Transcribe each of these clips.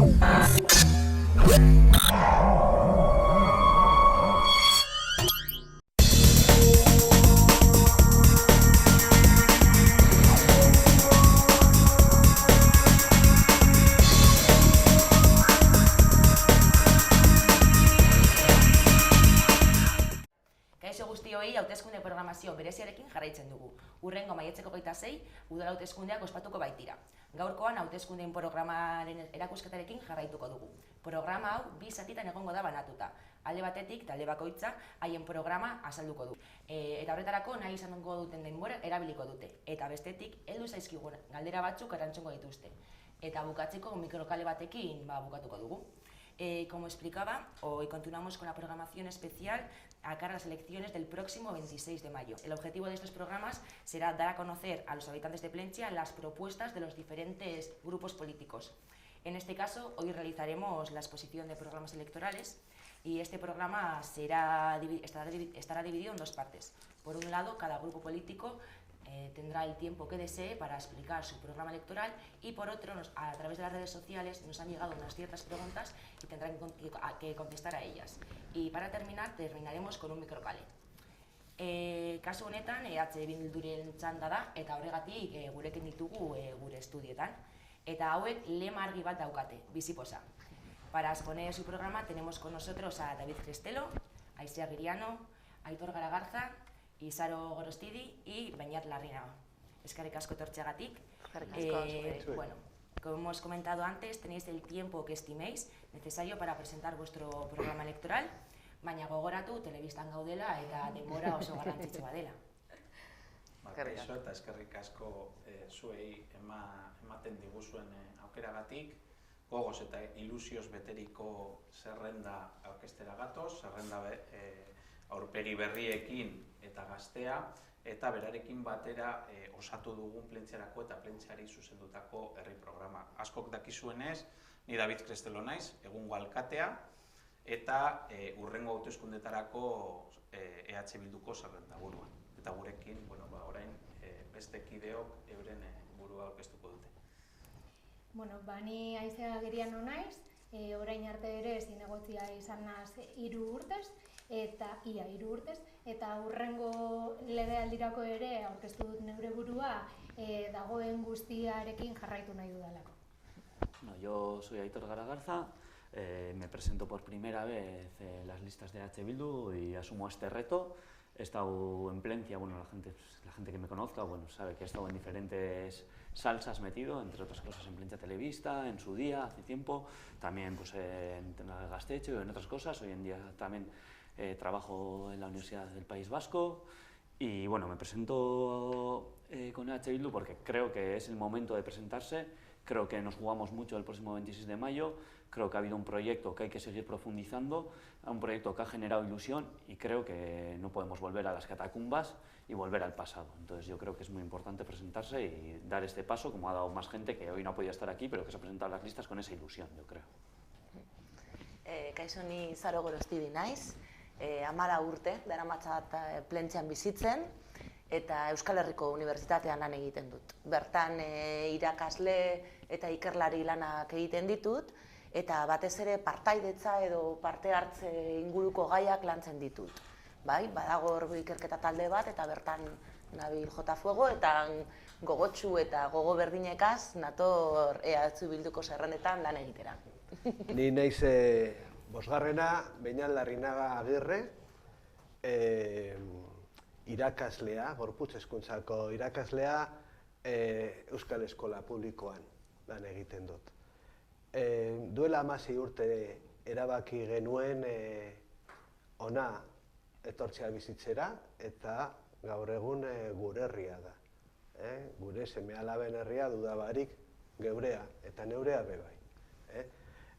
Kaixo guztioi, hauteskunde programazio bereziarekin jarraitzen dugu. Hurrengo maiatzeko 26, udal hauteskundeak ospatuko baitira. Gaurkoan hauteskundeen programaren erakusketarekin jarraituko dugu. Programa hau bi zatitan egongo da banatuta. Alde batetik, talde bakoitza, haien programa azalduko du. Eta horretarako nahi izango duten denbora erabiliko dute. Eta bestetik, heldu zaizkigun galdera batzuk erantzungo dituzte. Eta bukatzeko mikrokale batekin bukatuko dugu. Como explicaba, hoy continuamos con la programación especial a cara a las elecciones del próximo 26 de mayo. El objetivo de estos programas será dar a conocer a los habitantes de Plentzia las propuestas de los diferentes grupos políticos. En este caso, hoy realizaremos la exposición de programas electorales y este programa estará dividido en dos partes. Por un lado, cada grupo político tendrá el tiempo que desee para explicar su programa electoral y por otro, a través de las redes sociales nos han llegado unas ciertas preguntas y tendrán que contestar a ellas. Y para terminar, terminaremos con un microkale. Kasu honetan, Bilduren txanda da eta horregatik gurekin ditugu gure estudietan. Eta hauek lema argi bat daukate, bizipoza. Para exponer su programa tenemos con nosotros a David Crestelo, Aizea Giriano, Aitor Garagarza, Isaro Gorostidi y Beñat Larrinaga. Eskerrik asko etortzeagatik. Bueno, como hemos comentado antes, tenéis el tiempo que estiméis necesario para presentar vuestro programa electoral, baina gogoratu telebistan gaudela eta denbora oso garrantzitsua dela. Kaixo eta eskerrik asko zuei ematen diguzuen aukeragatik, gogoz eta ilusioz beteriko zerrenda aurkeztera gatoz, zerrenda aurpegi berriekin eta gaztea, eta berarekin batera osatu dugun Plentziarako eta Plentziari zuzendutako herri programa. Askok dakizuenez, ni David Crestelo naiz, egungo alkatea, eta hurrengo hauteskundetarako EH Bilduko zerrenda buruan. Eta gurekin, orain beste kideok euren burua aurkeztuko dute. Ni Aizea Giriano naiz, orain arte ere zinegotzia izan naz 3 urtez, ia 3 urtez, eta hurrengo legealdirako ere aurkeztu dut neure burua dagoen guztiarekin jarraitu nahi dudalako. Yo soy Aitor Garagarza, me presento por primera vez en las listas de EH Bildu y asumo este reto. He estado en Plencia, la gente que me conozca sabe que he estado en diferentes salsas metido, entre otras cosas en Plencia Televista, en su día, hace tiempo, también en Gastecho y en otras cosas. Hoy en día también trabajo en la Universidad del País Vasco y me presento con EH Bildu porque creo que es el momento de presentarse, creo que nos jugamos mucho el próximo 26 de mayo, creo que ha habido un proyecto que hay que seguir profundizando, un proyecto que ha generado ilusión y creo que no podemos volver a las catacumbas y volver al pasado. Entonces yo creo que es muy importante presentarse y dar este paso, como ha dado más gente que hoy no ha podido estar aquí, pero que se ha presentado a las listas con esa ilusión, yo creo. Kaixo, ni Isaro Gorostidi naiz, 14 urte daramatzat Plentzian bizitzen eta Euskal Herriko Unibertsitatean lan egiten dut. Bertan irakasle eta ikerlari lanak egiten ditut eta batez ere partaidetza edo parte hartze inguruko gaiak lantzen ditut. Badago hor ikerketa talde bat eta bertan nabil jota fuego eta gogotsu eta gogo berdinekaz nator EH Bilduko zerrendetan lan egitera. Ni naiz bosgarrena, Beñat Larrinaga Agirre, irakaslea, gorputz hezkuntzako irakaslea Euskal Eskola Publikoan lan egiten dut. Duela 16 urte erabaki genuen ona etortzea bizitzera eta gaur egun gure herria da. Gure seme-alaben herria dudabarik geurea eta neurea bebai.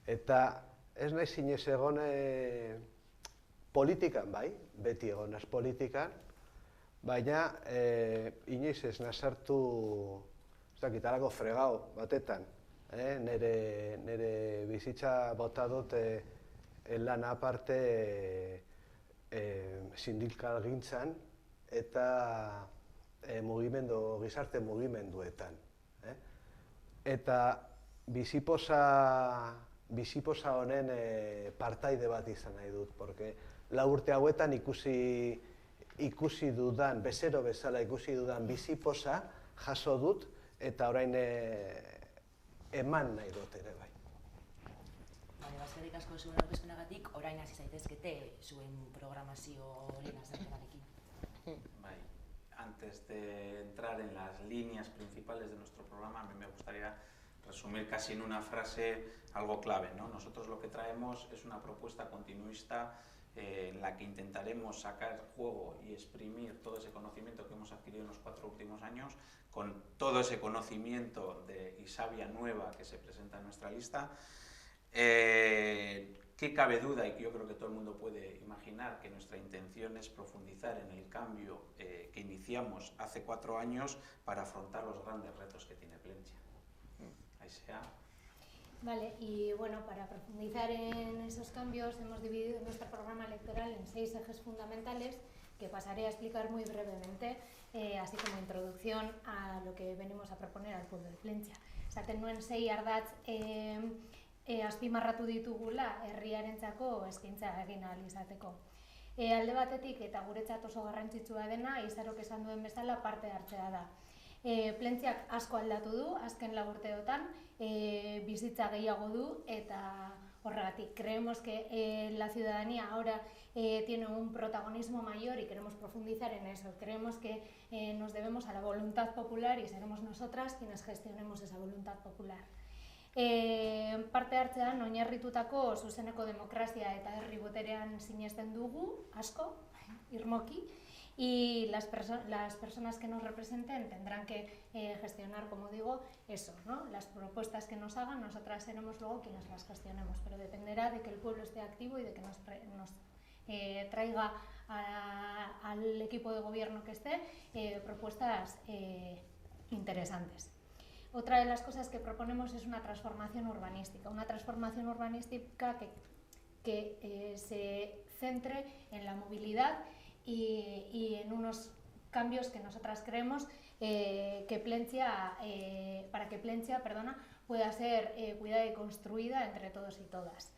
Eta ez nahi zinez egon politikan beti egonaz politikan, baina inoiz ez nazartu, ez dakit, halako fregau batetan. Nire bizitza bota dut lan aparte sindikalgintzan eta gizarte mugimenduetan. Eta bizipoza biziposa honen partaide bat izan nahi dut, porque 4 urte hauetan ikusi dudan, bezero bezala ikusi dudan biziposa jaso dut, eta orain eman nahi dut ere bai. Eskerrik asko zuen aurkezpenagatik, orain hasi zaitezkete zuen programazioaren azalpenarekin. Bai, antes de entrar en las líneas principales de nuestro programa, a mí me gustaría resumir casi en una frase algo clave, ¿no? Nosotros lo que traemos es una propuesta continuista en la que intentaremos sacar juego y exprimir todo ese conocimiento que hemos adquirido en los 4 últimos años, con todo ese conocimiento y savia nueva que se presenta en nuestra lista. ¿Qué cabe duda? Y que yo creo que todo el mundo puede imaginar que nuestra intención es profundizar en el cambio que iniciamos hace 4 años para afrontar los grandes retos que tiene Plentzia. Ahí sea. Vale, y bueno, para profundizar en esos cambios hemos dividido nuestro programa electoral en 6 ejes fundamentales que pasaré a explicar muy brevemente, así como introducción a lo que venimos a proponer al pueblo de Plentzia. Esaten nuen 6 ardatz azpimarratu ditugula herriarentzako eskaintza egin ahal izateko. Alde batetik eta guretzat oso garrantzitsua dena, Izarok esan duen bezala parte hartzea da. Plentziak asko aldatu du, azken 4 urteotan, bizitza gehiago du eta horregatik. Creemos que la ciudadanía ahora tiene un protagonismo mayor y queremos profundizar en eso. Creemos que nos debemos a la voluntad popular y seremos nosotras quienes gestionemos esa voluntad popular. Parte hartzean oinarritutako zuzeneko demokrazia eta herri boterean sinesten dugu, asko, irmoki, y las personas que nos representen tendrán que gestionar, como digo, eso, ¿no? Las propuestas que nos hagan, nosotras seremos luego quienes las gestionemos, pero dependerá de que el pueblo esté activo y de que nos traiga al equipo de gobierno que esté propuestas interesantes. Otra de las cosas que proponemos es una transformación urbanística que se centre en la movilidad y en unos cambios que nosotras creemos para que Plentzia pueda ser cuidada y construida entre todos y todas.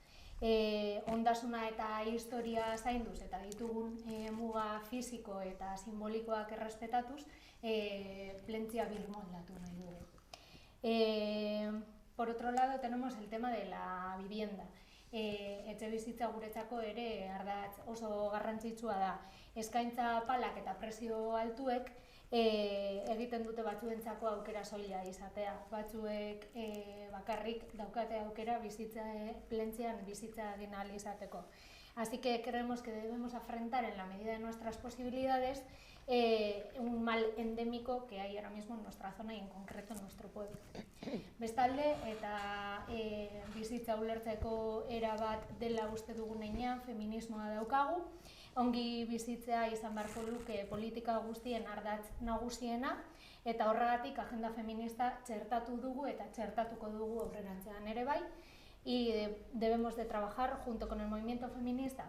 Ondasuna eta historia zainduz eta ditugun muga fisiko eta simbolikoak errespetatuz, Plentzia birmoldatu nahi dugu. Por otro lado, tenemos el tema de la vivienda. Etxebizitza guretzako ere ardatz oso garrantzitsua da. Eskaintza palak eta prezio altuek egiten dute batzuentzako aukera soila izatea. Batzuek bakarrik daukate aukera Plentzian bizitza egin ahal izateko. Así que creemos que debemos afrontar en la medida de nuestras posibilidades un mal endémico que hay ahora mismo en nuestra zona y en concreto en nuestro pueblo. Bestalde, eta bizitza ulertzeko erabat dela uste dugunean feminismoa daukagu, ongi bizitzea izan beharko luke politika guztien ardatz nagusiena, eta horregatik agenda feminista txertatu dugu eta txertatuko dugu aurrerantzean ere bai, y debemos de trabajar junto con el movimiento feminista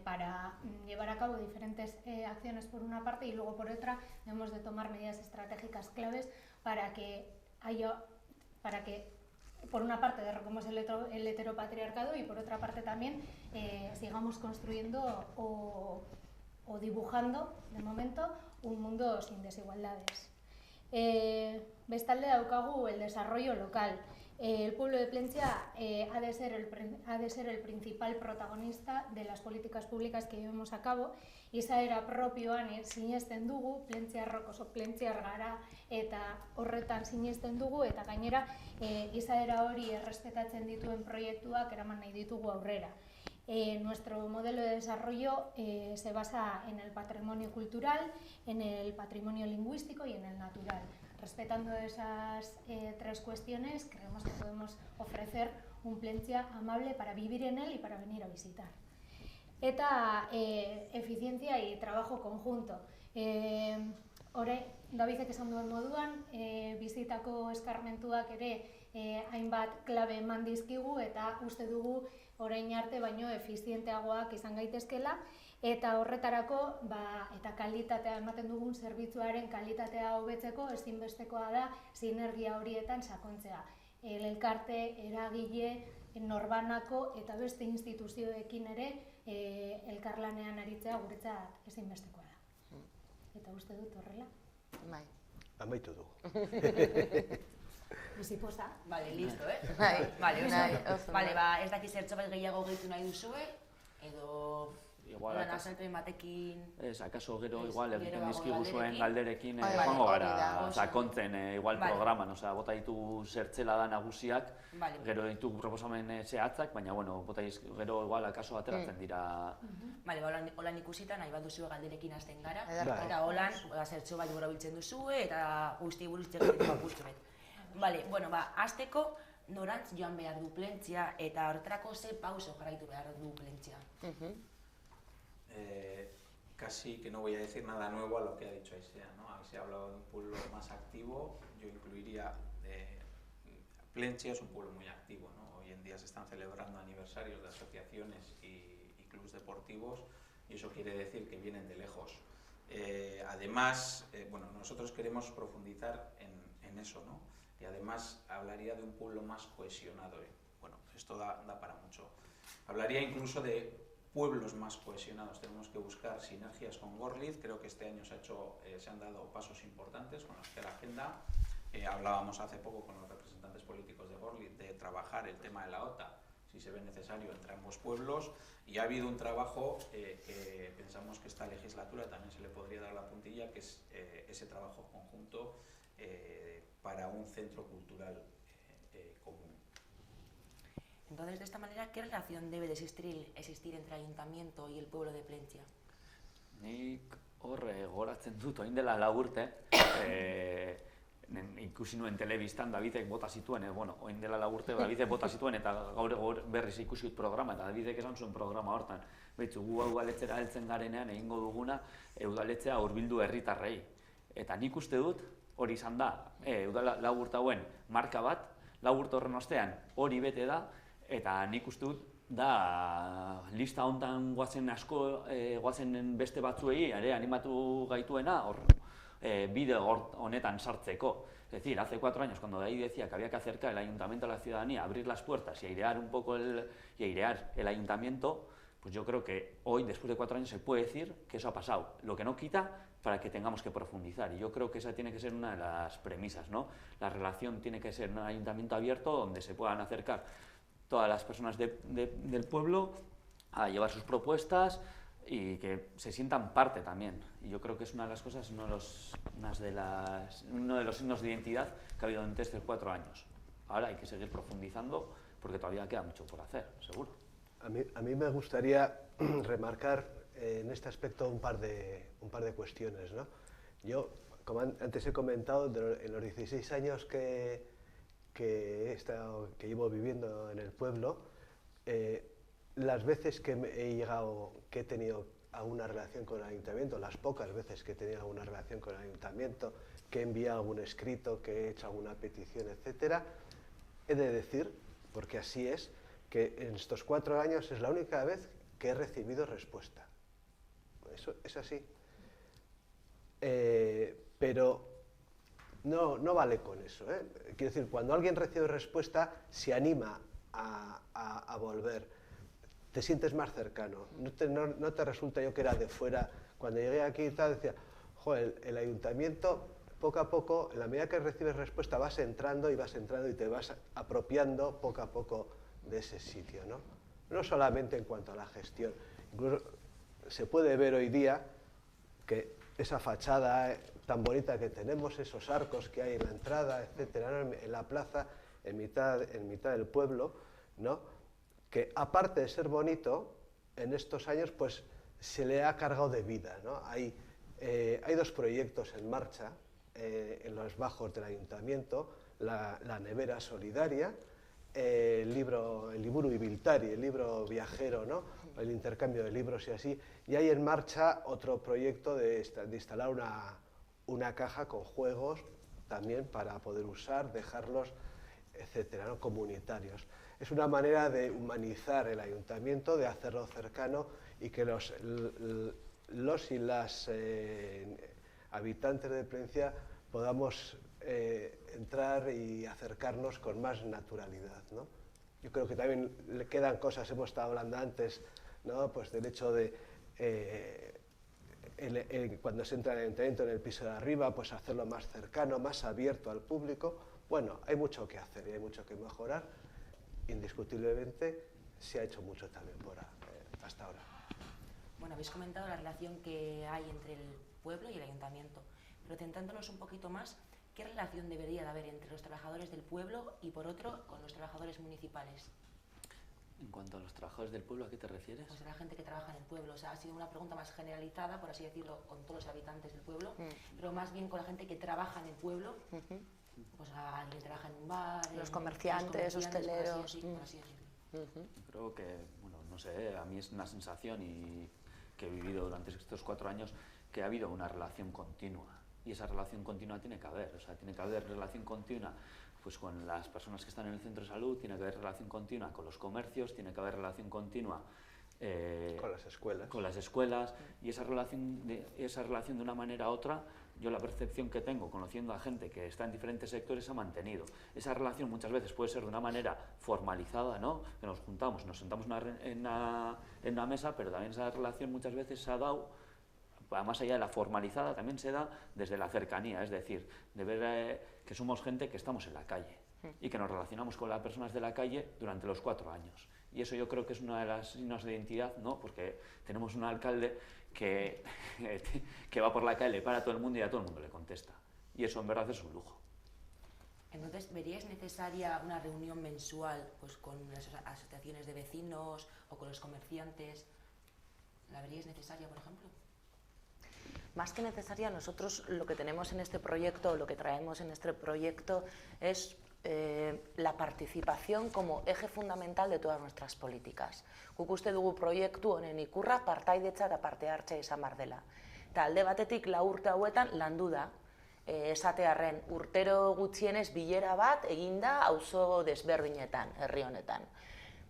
para llevar a cabo diferentes acciones por una parte y luego por otra debemos de tomar medidas estratégicas claves para que por una parte derroquemos el heteropatriarcado y por otra parte también sigamos construyendo o dibujando de momento un mundo sin desigualdades. Bestalde daukagu el desarrollo local. El pueblo de Plentzia ha de ser el principal protagonista de las políticas públicas que llevemos a cabo. Izaera propioan sinesten dugu, Plentziarrok oso Plentziar gara eta horretan sinesten dugu eta gainera izaera hori errespetatzen dituen proiektuak eraman nahi ditugu aurrera. Nuestro modelo de desarrollo se basa en el patrimonio cultural, en el patrimonio lingüístico y en el natural. Respetando esas 3 cuestiones, creemos que podemos ofrecer un Plentzia amable para vivir en él y para venir a visitar. Eta eficiencia y trabajo conjunto. Davidek esan duen moduan, bizitako eskarmentuak ere hainbat klabe eman dizkigu eta uste dugu orain arte baino efizienteagoak izan gaitezkela, eta horretarako eta kalitatea ematen dugun zerbitzuaren kalitatea hobetzeko ezinbestekoa da sinergia horietan sakontzea. elkarte, eragile, norbanako eta beste instituzioekin ere elkarlanean aritzea guretzat ezinbestekoa da. Eta uste dut horrela. Bai. Amaitu dugu. Bizipoza. Vale, listo, Bai, Vale, oso. Vale, ez dakiz zertxo bat gehiago gehitu nahi duzue, edo... Igual, Lan azalpen batekin... Ez, akaso gero igual Gero egiten bago dizkigu zuen galderekin Bai, joango hori gara da. sakontzen igual Vale. programan, bota ditugu zertzela da nagusiak, Vale. gero ditugu proposamen zehatzak, baina bueno, gero igual akaso ateratzen dira. Vale, holan ikusita nahi bat duzue galderekin hasten gara, Ederto. eta holan zertxo bat gora biltzen duzue, eta guzti buruz txeketetik apustu bet. Vale, bueno, hasteko norantz joan behar du Plentzia, eta horretarako ze pauso jarraitu behar du Plentzia. Casi que no voy a decir nada nuevo a lo que ha dicho Aisea, ¿no? Aisea ha hablado de un pueblo más activo, yo incluiría... Plentzia es un pueblo muy activo, ¿no? Hoy en día se están celebrando aniversarios de asociaciones y clubes deportivos y eso quiere decir que vienen de lejos. Además, bueno, nosotros queremos profundizar en eso, ¿no? Y además hablaría de un pueblo más cohesionado. Bueno, esto da para mucho. Hablaría incluso de pueblos más cohesionados. Tenemos que buscar sinergias con Gorliz. Creo que este año se han dado pasos importantes con la agenda. Hablábamos hace poco con los representantes políticos de Gorliz de trabajar el tema de la OTA, si se ve necesario, entre ambos pueblos. Y ha habido un trabajo que pensamos que esta legislatura también se le podría dar la puntilla, que es ese trabajo conjunto para un centro cultural común. Entonces, de esta manera, ¿qué relación debe de existir entre el ayuntamiento y el pueblo de Plentzia? Nik horre goratzen dut, orain dela 4 urte, ikusi nuen telebistan Davidek bota zituen, orain dela 4 urte Davidek bota zituen eta gaur berriz ikusi dut programa, eta Davidek esan zuen programa hortan. Beitzu, gu udaletxera heltzen garenean egingo duguna udaletxea hurbildu herritarrei. Eta nik uste dut, hori izan da, 4 urte hauen marka bat, 4 urte horren ostean hori bete da, eta nik uste dut da lista hontan guazen asko, guazen beste batzuei ere animatu gaituena bide honetan sartzeko. Es decir, hace 4 años cuando David decía que había que acercar el ayuntamiento a la ciudadanía, abrir las puertas y airear un poco el ayuntamiento, pues yo creo que hoy, después de 4 años, se puede decir que eso ha pasado. Lo que no quita para que tengamos que profundizar, y yo creo que esa tiene que ser una de las premisas, ¿no? La relación tiene que ser un ayuntamiento abierto donde se puedan acercar todas las personas del pueblo a llevar sus propuestas y que se sientan parte también. Y yo creo que es una de las cosas, uno de los signos de identidad que ha habido en estos 4 años. Ahora hay que seguir profundizando porque todavía queda mucho por hacer, seguro. A mí me gustaría remarcar en este aspecto un par de cuestiones, ¿no? Yo, como antes he comentado, en los 16 años que llevo viviendo en el pueblo, las veces que he tenido alguna relación con el ayuntamiento, las pocas veces que he tenido alguna relación con el ayuntamiento, que he enviado algún escrito, que he hecho alguna petición, etcétera, he de decir, porque así es, que en estos 4 años es la única vez que he recibido respuesta. Eso es así. Pero no vale con eso, ¿eh? Quiero decir, cuando alguien recibe respuesta, se anima a volver, te sientes más cercano, no te resulta, yo que era de fuera, cuando llegué aquí y tal, decía, joder, el ayuntamiento, poco a poco, en la medida que recibes respuesta, vas entrando y te vas apropiando poco a poco de ese sitio, ¿no? No solamente en cuanto a la gestión, incluso se puede ver hoy día que esa fachada tan bonita que tenemos, esos arcos que hay en la entrada, etcétera, ¿no? En la plaza, en mitad del pueblo, ¿no? Que aparte de ser bonito, en estos años pues se le ha cargado de vida, ¿no? Hay 2 proyectos en marcha en los bajos del ayuntamiento, la nevera solidaria, el liburu ibiltari, el libro viajero, ¿no? El intercambio de libros y así, y hay en marcha otro proyecto de instalar una caja con juegos también para poder usar, dejarlos, etcétera, ¿no? Comunitarios. Es una manera de humanizar el ayuntamiento, de hacerlo cercano y que los y las habitantes de Plentzia podamos entrar y acercarnos con más naturalidad, ¿no? Yo creo que también le quedan cosas, hemos estado hablando antes, ¿no? Pues del hecho de cuando se entra en el ayuntamiento, en el piso de arriba, pues hacerlo más cercano, más abierto al público. Bueno, hay mucho que hacer y hay mucho que mejorar. Indiscutiblemente se ha hecho mucho también hasta ahora. Bueno, habéis comentado la relación que hay entre el pueblo y el ayuntamiento, pero centrándonos un poquito más, ¿qué relación debería de haber entre los trabajadores del pueblo y, por otro, con los trabajadores municipales? En cuanto a los trabajadores del pueblo, ¿a qué te refieres? Pues a la gente que trabaja en el pueblo. O sea, ha sido una pregunta más generalizada, por así decirlo, con todos los habitantes del pueblo, pero más bien con la gente que trabaja en el pueblo, pues a alguien que trabaja en un bar, los comerciantes, hosteleros. Por así decirlo. Creo que, bueno, no sé, a mí es una sensación y que he vivido durante estos 4 años que ha habido una relación continua. Y esa relación continua tiene que haber, o sea, tiene que haber relación continua pues con las personas que están en el centro de salud, tiene que haber relación continua con los comercios, tiene que haber relación continua con las escuelas, y esa relación de una manera u otra, yo la percepción que tengo conociendo a gente que está en diferentes sectores ha mantenido. Esa relación muchas veces puede ser de una manera formalizada, ¿no? Que nos juntamos, nos sentamos en una mesa, pero también esa relación muchas veces se ha dado, más allá de la formalizada, también se da desde la cercanía, es decir, de ver que somos gente que estamos en la calle y que nos relacionamos con las personas de la calle durante los 4 años. Y eso yo creo que es una de las signos de identidad, ¿no? Porque tenemos un alcalde que va por la calle, para todo el mundo y a todo el mundo le contesta. Y eso en verdad es un lujo. Entonces, ¿veríais necesaria una reunión mensual pues, con las asociaciones de vecinos o con los comerciantes? ¿La veríais necesaria, por ejemplo? Más que necesaria, nosotros lo que tenemos en este proyecto, lo que traemos en este proyecto es la participación como eje fundamental de todas nuestras políticas. Guk uste dugu proiektu honen ikurra partaidetza eta parte hartzea izan behar dela. Eta alde batetik 4 urte hauetan landu da, esatearren urtero gutxienez bilera bat eginda auzo desberdinetan, herri honetan.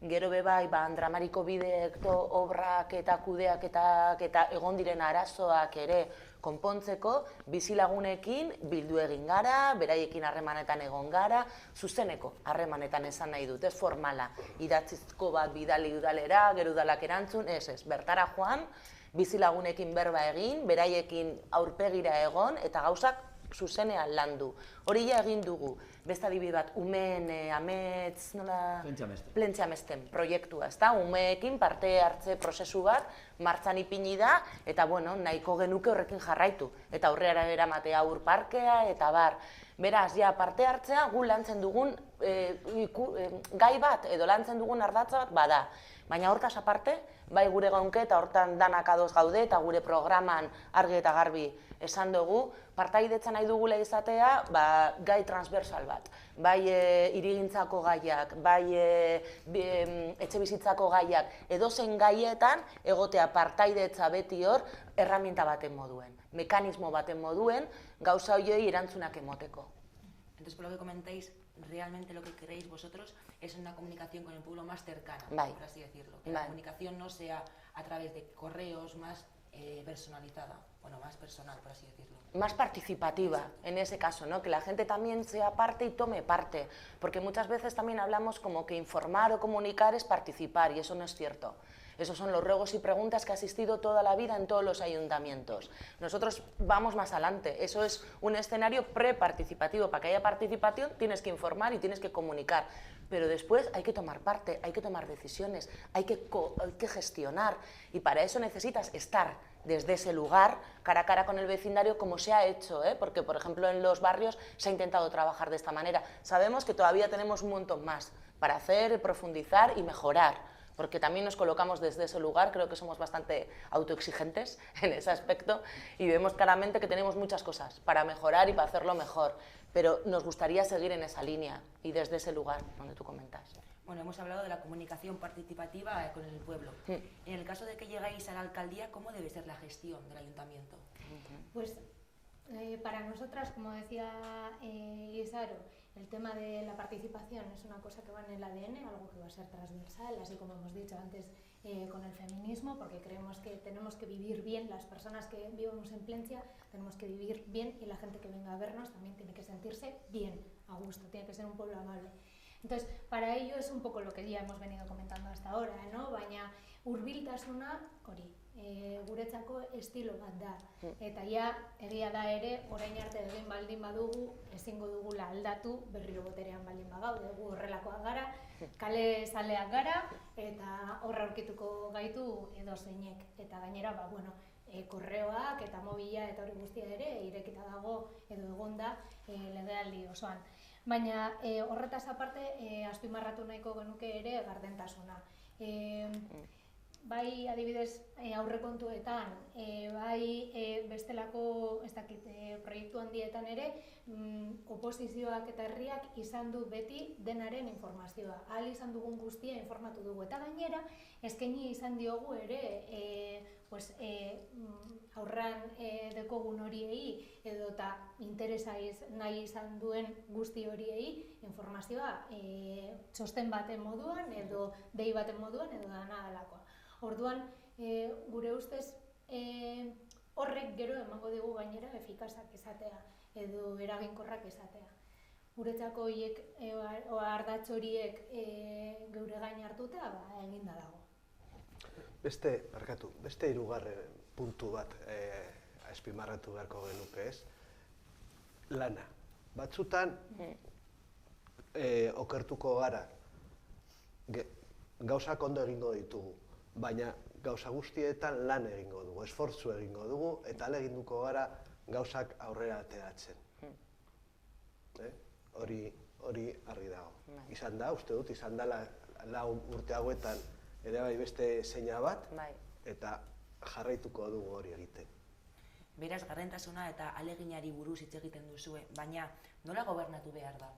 Gero bebai, Andramariko bideek obrak eta kudeaketak eta egon diren arazoak ere konpontzeko, bizilagunekin bildu egin gara, beraiekin harremanetan egon gara, zuzeneko harremanetan esan nahi dut, ez formala, idatzizko bat bidali udalera, gero udalak erantzun, ez, bertara joan, bizilagunekin berba egin, beraiekin aurpegira egon, eta gauzak zuzenean landu. Hori ja egin dugu. Beste adibide bat, umeen amets, nola? Plentziamesten proiektua, ezta? Umeekin parte hartze prozesu bat martxan ipini da, eta bueno, nahiko genuke horrekin jarraitu. Eta aurrera eramatea urparkea, eta bar. Beraz, ja, parte hartzea, gu lantzen dugun gai bat, edo lantzen dugun ardatza bat, bada. Baina hortaz aparte, bai gure gaunke eta hortan danak ados gaude eta gure programan argi eta garbi esan dugu, partaidetza nahi dugula izatea gai transversal bat. Bai hirigintzako gaiak, bai etxebizitzako gaiak, edozein gaietan egotea partaidetza beti hor erraminta baten moduen, mekanismo baten moduen, gauza horiei erantzunak emoteko. Entonces, por lo que comentáis, realmente lo que queréis vosotros es una comunicación con el pueblo más cercana, por así decirlo. Que la comunicación no sea a través de correos, más personalizada, bueno, más personal, por así decirlo. Más participativa, en ese caso, ¿no? Que la gente también sea parte y tome parte, porque muchas veces también hablamos como que informar o comunicar es participar, y eso no es cierto. Esos son los ruegos y preguntas que ha asistido toda la vida en todos los ayuntamientos. Nosotros vamos más adelante, eso es un escenario preparticipativo. Para que haya participación tienes que informar y tienes que comunicar, pero después hay que tomar parte, hay que tomar decisiones, hay que gestionar, y para eso necesitas estar desde ese lugar, cara a cara con el vecindario, como se ha hecho, porque por ejemplo en los barrios se ha intentado trabajar de esta manera. Sabemos que todavía tenemos un montón más para hacer, profundizar y mejorar, porque también nos colocamos desde ese lugar, creo que somos bastante autoexigentes en ese aspecto y vemos claramente que tenemos muchas cosas para mejorar y para hacerlo mejor, pero nos gustaría seguir en esa línea y desde ese lugar donde tú comentas. Bueno, hemos hablado de la comunicación participativa con el pueblo. En el caso de que llegáis a la alcaldía, ¿cómo debe ser la gestión del ayuntamiento? Pues Para nosotras, como decía Isaro, el tema de la participación es una cosa que va en el ADN, algo que va a ser transversal, así como hemos dicho antes con el feminismo, porque creemos que tenemos que vivir bien, las personas que vivimos en Plencia tenemos que vivir bien y la gente que venga a vernos también tiene que sentirse bien, a gusto, tiene que ser un pueblo amable. Entonces, para ello es un poco lo que ya hemos venido comentando hasta ahora, ¿no? Baina hurbiltasuna hori, guretzako estilo bat da. Eta ja, egia da ere, orain arte egin baldin badugu, ezingo dugula aldatu, berriro boterean baldin bagaude, gu horrelakoak gara, kale zaleak gara, eta horra aurkituko gaitu edozeinek. Eta gainera, korreoak eta mobila eta hori guztia ere, irekita dago edo egonda legealdi osoan. Baina horretaz aparte, azpimarratu nahiko genuke ere gardentasuna. Bai, adibidez, aurrekontuetan, bai bestelako proiektu handietan ere, oposizioak eta herriak izan du beti denaren informazioa. Ahal izan dugun guztia informatu dugu. Eta gainera, eskaini izan diogu ere, aurran dekogun horiei edo eta interesa nahi izan duen guzti horiei informazioa txosten baten moduan edo dei baten moduan edo dana alakoa. Orduan, gure ustez horrek gero emango digu gainera efikazak izatea edo eraginkorrak izatea. Guretzako horiek ardatz horiek geure gain hartuta eginda dago. Beste hirugarren puntu bat azpimarratu beharko genuke, ez? Lana. Batzutan okertuko gara, gauzak ondo egingo ditugu, baina gauza guztietan lan egingo dugu, esfortzu egingo dugu, eta ahaleginduko gara gauzak aurrera ateratzen. Hori argi dago. Izan da, uste dut, izan da lau urte hauetan ere bai beste seina bat, eta jarraituko dugu hori egiten. Beraz, gardentasuna eta ahaleginari buruz hitz egiten duzue, baina nola gobernatu behar da?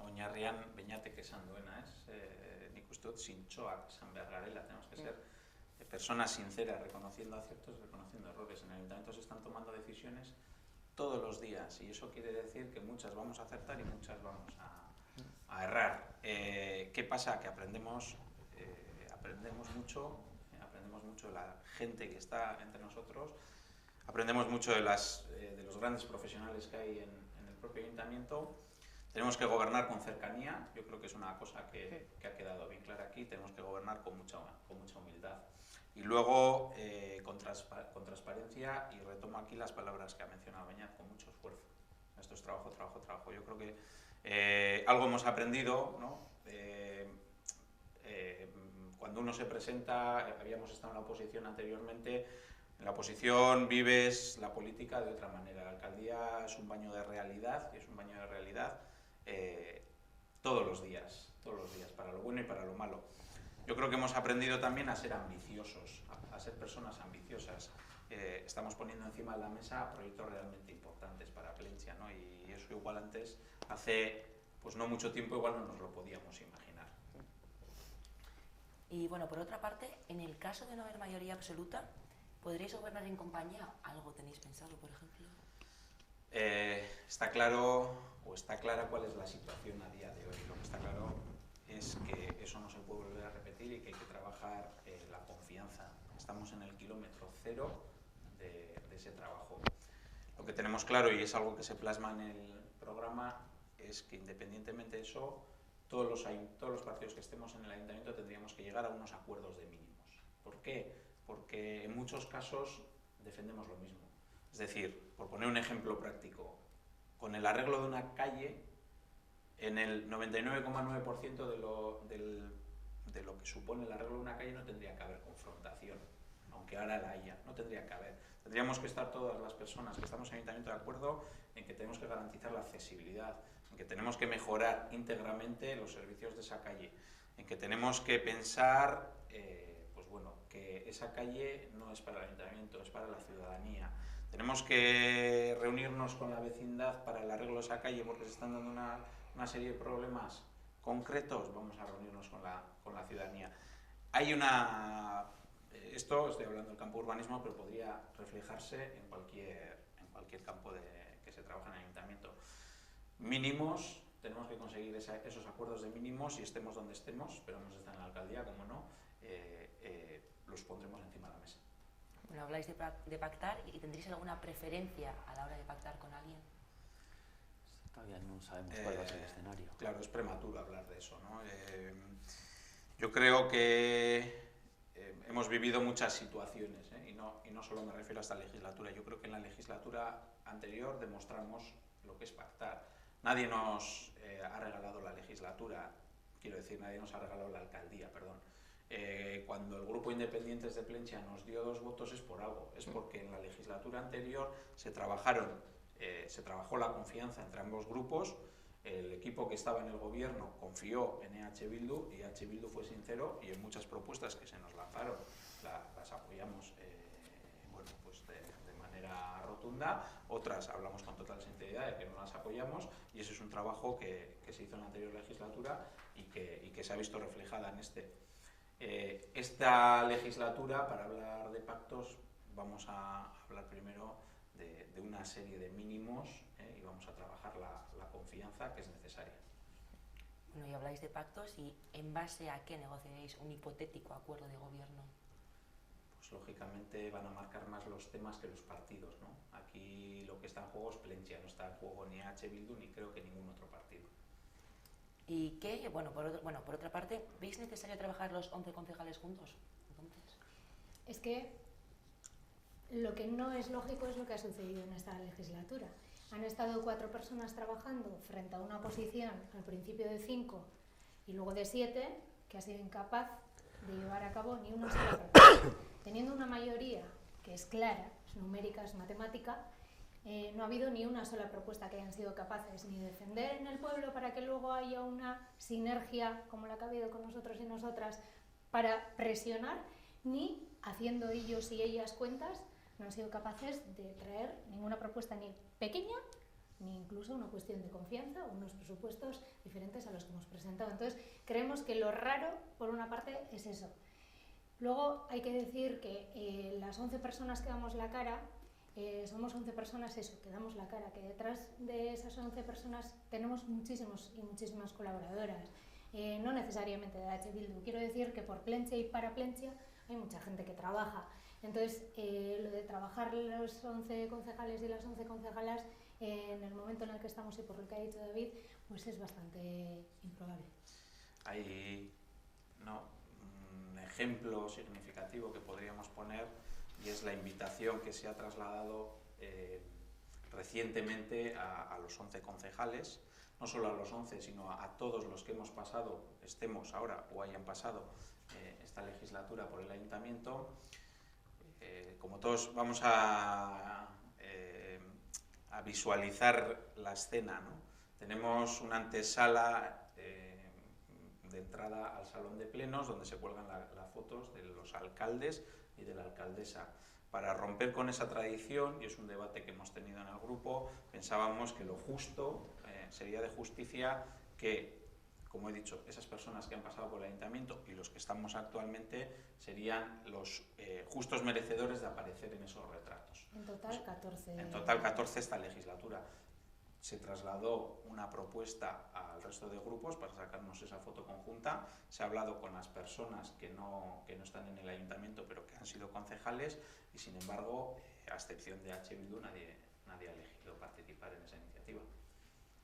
Oinarrian Beñatek esan duena, nik uste dut zintzoak esan behar garela, tenemos que ser personas sinceras, reconociendo aciertos y reconociendo errores. En el ayuntamiento se están tomando decisiones todos los días y eso quiere decir que muchas vamos a acertar y muchas vamos a errar. ¿Qué pasa? Que aprendemos mucho de la gente que está entre nosotros, aprendemos mucho de los grandes profesionales que hay en el propio ayuntamiento. Tenemos que gobernar con cercanía, yo creo que es una cosa que ha quedado bien clara aquí, tenemos que gobernar con mucha humildad. Y luego, con transparencia, y retomo aquí las palabras que ha mencionado Beñat, con mucho esfuerzo. Esto es trabajo, trabajo, trabajo. Yo creo que algo hemos aprendido, ¿no? Cuando uno se presenta, habíamos estado en la oposición anteriormente, en la oposición vives la política de otra manera. La alcaldía es un baño de realidad, y es un baño de realidad todos los días, para lo bueno y para lo malo. Yo creo que hemos aprendido también a ser ambiciosos, a ser personas ambiciosas. Estamos poniendo encima de la mesa proyectos realmente importantes para Plencia, ¿no? Y eso igual antes, hace pues no mucho tiempo, igual no nos lo podíamos imaginar. Y bueno, por otra parte, en el caso de no haber mayoría absoluta, ¿podréis gobernar en compañía? ¿Algo tenéis pensado, por ejemplo? Está claro, o está clara cuál es la situación a día de hoy. Lo que está claro es que eso no se puede volver a repetir y que hay que trabajar la confianza. Estamos en el kilómetro cero de ese trabajo. Lo que tenemos claro, y es algo que se plasma en el programa, es que independientemente de eso, todos los partidos que estemos en el ayuntamiento tendríamos que llegar a unos acuerdos de mínimos. ¿Por qué? Porque en muchos casos defendemos lo mismo. Es decir, por poner un ejemplo práctico, con el arreglo de una calle, en el 99,9% de lo que supone el arreglo de una calle no tendría que haber confrontación, aunque ahora la haya, no tendría que haber. Tendríamos que estar todas las personas que estamos en el ayuntamiento de acuerdo en que tenemos que garantizar la accesibilidad, en que tenemos que mejorar íntegramente los servicios de esa calle, en que tenemos que pensar que esa calle no es para el ayuntamiento, es para la ciudadanía. Tenemos que reunirnos con la vecindad para el arreglo de esa calle porque se están dando una serie de problemas concretos, vamos a reunirnos con la ciudadanía. Hay una Esto estoy hablando del campo de urbanismo, pero podría reflejarse en cualquier campo que se trabaja en el ayuntamiento. Mínimos, tenemos que conseguir esos acuerdos de mínimos y estemos donde estemos, esperamos estar en la alcaldía, como no, los pondremos encima de la mesa. Bueno, habláis de pactar y ¿tendréis alguna preferencia a la hora de pactar con alguien? Todavía no sabemos cuál va a ser el escenario. Claro, es prematuro hablar de eso, ¿no? Yo creo que hemos vivido muchas situaciones, y no solo me refiero a esta legislatura. Yo creo que en la legislatura anterior demostramos lo que es pactar. Nadie nos ha regalado la legislatura, quiero decir, nadie nos ha regalado la alcaldía, perdón. Cuando el grupo Independientes de Plentzia nos dio 2 votos es por algo, es porque en la legislatura anterior se trabajó la confianza entre ambos grupos. El equipo que estaba en el gobierno confió en EH Bildu y EH Bildu fue sincero y en muchas propuestas que se nos lanzaron las apoyamos bueno, pues de manera rotunda, otras hablamos con total sinceridad de que no las apoyamos y eso es un trabajo que se hizo en la anterior legislatura y que se ha visto reflejada en esta legislatura. Para hablar de pactos vamos a hablar primero de una serie de mínimos y vamos a trabajar la confianza que es necesaria. Bueno, y habláis de pactos y ¿en base a qué negociaréis un hipotético acuerdo de gobierno? Pues lógicamente van a marcar más los temas que los partidos, ¿no? Aquí lo que está en juego es Plentzia, no está en juego ni EH Bildu ni creo que ningún otro partido. ¿Y qué? Bueno, por otra parte, ¿veis necesario trabajar los 11 concejales juntos? Entonces, Es que lo que no es lógico es lo que ha sucedido en esta legislatura. Han estado 4 personas trabajando frente a una oposición al principio de 5 y luego de 7, que ha sido incapaz de llevar a cabo ni una sola propuesta. Teniendo una mayoría que es clara, es numérica, es matemática, no ha habido ni una sola propuesta que hayan sido capaces ni de defender en el pueblo para que luego haya una sinergia como la que ha habido con nosotros y nosotras para presionar, ni haciendo ellos y ellas cuentas, no han sido capaces de traer ninguna propuesta ni pequeña, ni incluso una cuestión de confianza o unos presupuestos diferentes a los que hemos presentado. Entonces, creemos que lo raro, por una parte, es eso. Luego hay que decir que las 11 personas que damos la cara, somos 11 personas eso, que damos la cara, que detrás de esas 11 personas tenemos muchísimos y muchísimas colaboradoras, no necesariamente de EH Bildu. Quiero decir que por Plentzia y para Plentzia hay mucha gente que trabaja. Entonces, lo de trabajar los 11 concejales y las 11 concejalas en el momento en el que estamos y por lo que ha dicho David, pues es bastante improbable. Hay un ejemplo significativo que podríamos poner y es la invitación que se ha trasladado recientemente a los 11 concejales, no solo a los 11, sino a todos los que hemos pasado, estemos ahora o hayan pasado esta legislatura por el ayuntamiento. Como todos vamos a visualizar la escena, ¿no? Tenemos una antesala de entrada al salón de plenos donde se cuelgan las fotos de los alcaldes y de la alcaldesa. Para romper con esa tradición, y es un debate que hemos tenido en el grupo, pensábamos que lo justo sería de justicia que, como he dicho, esas personas que han pasado por el ayuntamiento y los que estamos actualmente serían los justos merecedores de aparecer en esos retratos. En total 14. En total 14 esta legislatura. Se trasladó una propuesta al resto de grupos para sacarnos esa foto conjunta. Se ha hablado con las personas que no están en el ayuntamiento pero que han sido concejales y sin embargo, a excepción de EH Bildu, nadie ha elegido participar en esa iniciativa.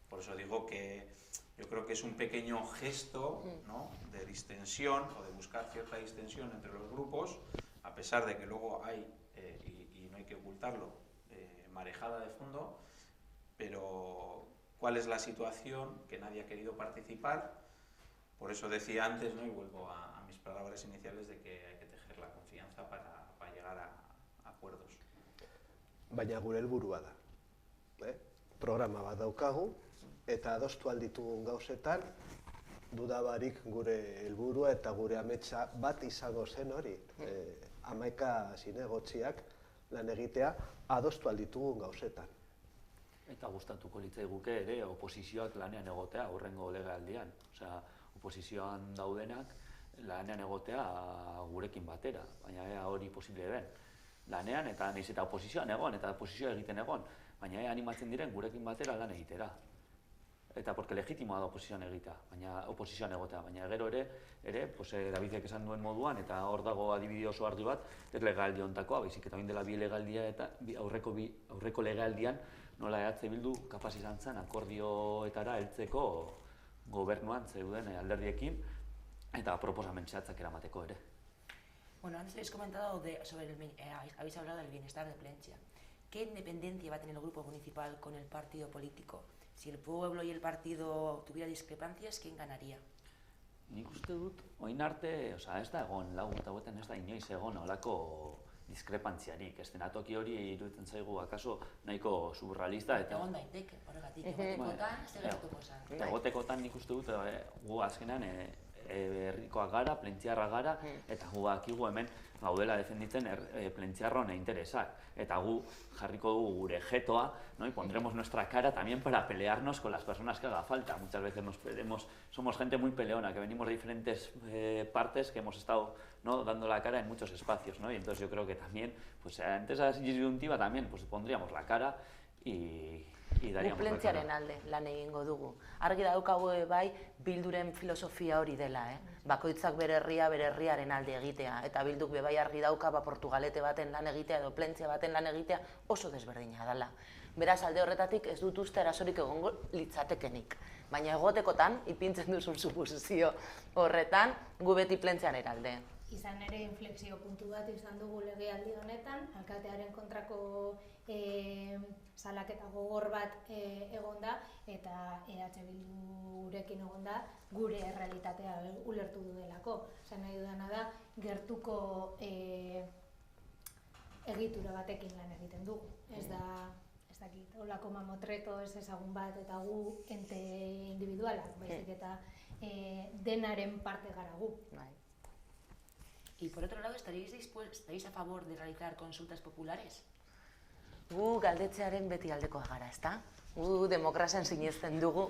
Por eso digo que yo creo que es un pequeño gesto, ¿no?, de distensión o de buscar cierta distensión entre los grupos, a pesar de que luego hay, y no hay que ocultarlo, marejada de fondo, pero ¿cuál es la situación? Que nadie ha querido participar. Por eso decía antes, ¿no?, y vuelvo a mis palabras iniciales, de que hay que tejer la confianza para llegar a acuerdos. Baina gure helburua da. Programa bat daukagu, eta adostu alditugun gauzetan, dudabarik gure helburua eta gure ametsa bat izango zen hori. 11 zinegotziak lan egitea adostu alditugun gauzetan. Eta gustatuko litzaiguke ere oposizioak lanean egotea aurrengo legealdian. Osea, oposizioan daudenak lanean egotea gurekin batera, baina ea hori posible den. Lanean eta nahiz eta oposizioan egon, eta oposizioa egiten egon, baina ea animatzen diren gurekin batera lan egitera. Eta porque legitimoa da oposizioan egitea, baina oposizioan egotea, baina gero ere, Davidek esan duen moduan, eta hor dago adibide oso argi bat, ez legealdi honetakoa, baizik eta dela bi legealdia eta aurreko legealdian nola EH Bildu kapaz izan zen akordioetara heltzeko gobernuan zeuden alderdiekin eta proposamen zehatzak eramateko ere. Bueno, antes habéis comentado habéis hablado del bienestar de Plentzia. ¿Qué independencia va a tener el grupo municipal con el partido político? Si el pueblo y el partido tuviera discrepancias, ¿quién ganaría? Nik uste dut, orain arte, ez da egon, lau urte hauetan ez da inoiz egon holako diskrepantziarik. Eszenatoki hori iruditzen zaigu akaso nahiko surrealista eta... Egon daiteke, horregatik, egotekotan, zer gertuko esan. Egotekotan nik uste dut, gu azkenan herrikoak gara, plentziarra gara, eta gu bakigu hemen gaudela defenditzen plentziarron interesak. Eta gu jarriko dugu gure jetoa, y pondremos nuestra cara también para pelearnos con las personas que haga falta. Muchas veces somos gente muy peleona, que venimos de diferentes partes, que hemos estado dando la cara en muchos espacios, y entonces yo creo que también, pues ante esa disyuntiva también, pues pondríamos la cara y daríamos la cara. Plentziaren alde lan egingo dugu. Argi daukagu bai Bilduren filosofia hori dela, bakoitzak bere herriaren alde egitea, eta Bilduk bai argi dauka Portugalete baten lan egitea edo Plentzia baten lan egitea oso desberdina dela. Beraz, alde horretatik ez dut uste arazorik egongo litzatekenik. Baina egotekotan, ipintzen duzun suposizio horretan, gu beti Plentziaren alde. Izan ere, inflexio puntu bat izan dugu legealdi honetan, alkatearen kontrako salaketa gogor bat egonda, eta EH Bildurekin egonda gure errealitatea ulertu duelako. Esan nahi dudana da, gertuko egitura batekin lan egiten dugu. Ez dakit, holako mamotreto ez ezagun bat eta gu ente individualak, baizik eta denaren parte gara gu. Y por otro lado, ¿estaréis a favor de realizar consultas populares? Gu galdetzearen beti aldekoa gara, ezta? Gu demokrazian sinesten dugu,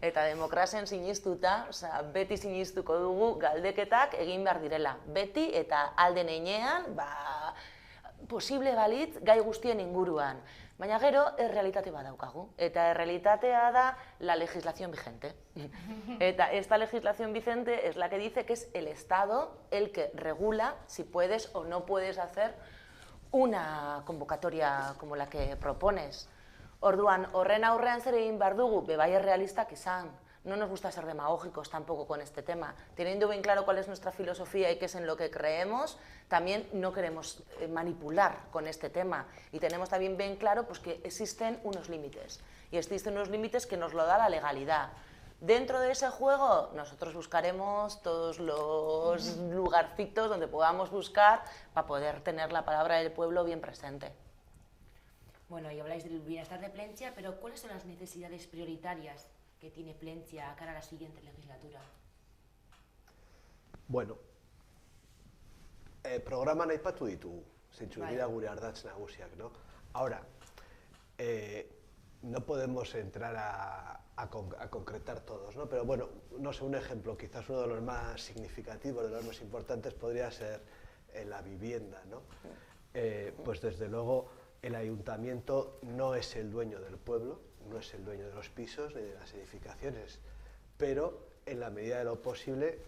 eta demokrazian sinestuta, beti sinestuko dugu galdeketak egin behar direla. Beti eta alden heinean, posible balitz gai guztien inguruan. Baina gero, errealitate bat daukagu, eta errealitatea da la legislación vigente. Eta esta legislación vigente es la que dice que es el Estado el que regula si puedes o no puedes hacer una convocatoria como la que propones. Orduan, horren aurrean zer egin behar dugu, bai errealistak izan. No nos gusta ser demagógicos tampoco con este tema. Teniendo bien claro cuál es nuestra filosofía y qué es en lo que creemos, también no queremos manipular con este tema. Y tenemos también bien claro pues, que existen unos límites. Y existen unos límites que nos lo da la legalidad. Dentro de ese juego, nosotros buscaremos todos los lugarcitos donde podamos buscar para poder tener la palabra del pueblo bien presente. Bueno, y habláis del bienestar de Plentzia, pero ¿cuáles son las necesidades prioritarias que tiene Plentzia a cara a la siguiente legislatura? Bueno, programan aipatu ditugu, zeintzuk dira gure ardatz nagusiak, ¿no? Ahora, no podemos entrar a concretar todos, ¿no? Pero bueno, no sé, un ejemplo, quizás uno de los más significativos, de los más importantes, podría ser la vivienda, ¿no? Pues desde luego el ayuntamiento no es el dueño del pueblo, no es el dueño de los pisos ni de las edificaciones, pero en la medida de lo posible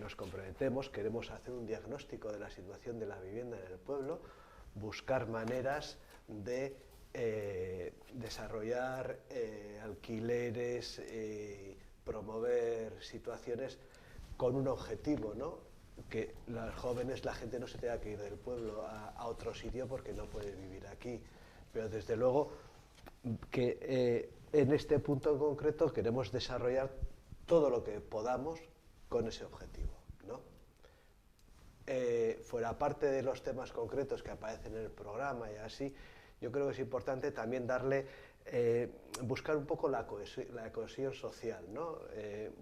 nos comprometemos, queremos hacer un diagnóstico de la situación de la vivienda en el pueblo, buscar maneras de desarrollar alquileres, promover situaciones con un objetivo, ¿no? Que los jóvenes, la gente no se tenga que ir del pueblo a otro sitio porque no puede vivir aquí, pero desde luego que en este punto en concreto queremos desarrollar todo lo que podamos con ese objetivo, ¿no? Fuera parte de los temas concretos que aparecen en el programa y así, yo creo que es importante también darle, buscar un poco la cohesión social, ¿no?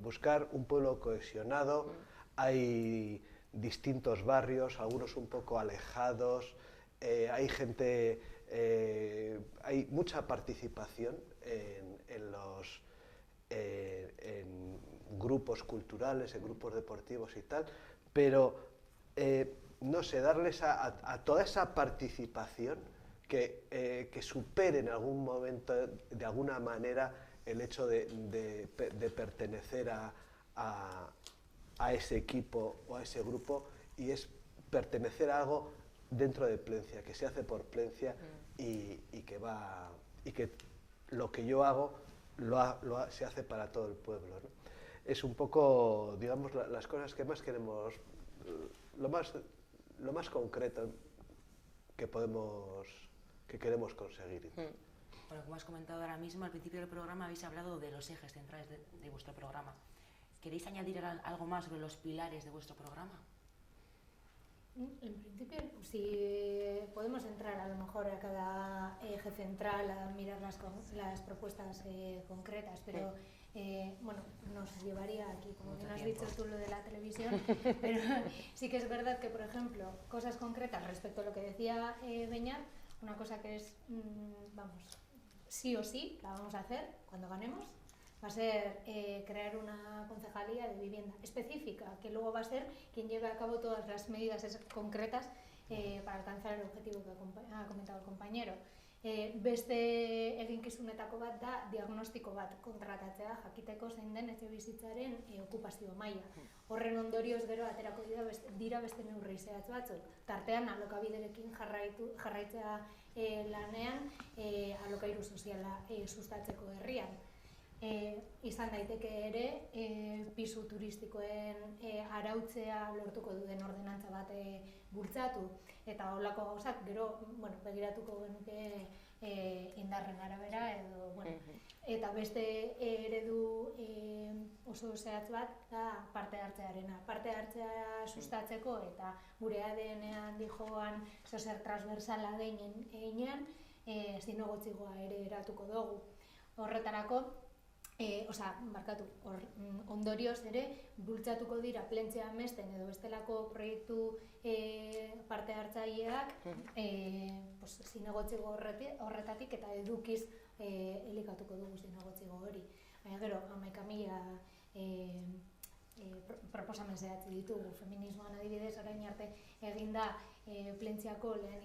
Buscar un pueblo cohesionado. Hay distintos barrios, algunos un poco alejados, hay gente, hay mucha participación en grupos culturales, en grupos deportivos y tal, pero no sé, darles a toda esa participación que supere en algún momento, de alguna manera, el hecho de pertenecer a ese equipo o a ese grupo, y es pertenecer a algo dentro de Plencia, que se hace por Plencia y que lo que yo hago se hace para todo el pueblo, ¿no? Es un poco, digamos, las cosas que más queremos, lo más concreto que queremos conseguir. Bueno, como has comentado ahora mismo, al principio del programa habéis hablado de los ejes centrales de vuestro programa. ¿Queréis añadir algo más sobre los pilares de vuestro programa? En principio, si podemos entrar a lo mejor a cada eje central a mirar las propuestas concretas, pero bueno, nos llevaría aquí, como bien has dicho tú, lo de la televisión, pero sí que es verdad que, por ejemplo, cosas concretas respecto a lo que decía Beñat, una cosa que es, vamos, sí o sí, la vamos a hacer cuando ganemos, va a ser crear una concejalía de vivienda específica, que luego va a ser quien lleve a cabo todas las medidas concretas para alcanzar el objetivo que ha comentado el compañero. Beste eginkizunetako bat da diagnostiko bat kontratatzea jakiteko zein den etxebizitzaren okupazio maila. Horren ondorioz gero aterako dira beste neurri zehatz batzuk. Tartean alokabiderekin jarraitzea lanean alokairu soziala sustatzeko herrian. Izan daiteke ere pisu turistikoen arautzea lortuko duen ordenantza bat bultzatu, eta holako gauzak gero begiratuko genuke indarren arabera edo, eta beste eredu oso zehatz bat da parte hartzearena. Parte hartzea sustatzeko eta gure ADN-ean dijoan zozer transversala deinen zinegotzigoa ere eratuko dugu. Horretarako, ondorioz ere bultzatuko dira Plentzia Amesten edo bestelako proiektu parte hartzaileak zinegotzigo horretatik eta edukiz elikatuko dugu zinegotzigo hori. Baina gero, 11.000 proposamen zehatzi ditugu. Feminismoan adibidez, orain arte eginda Plentziako lehen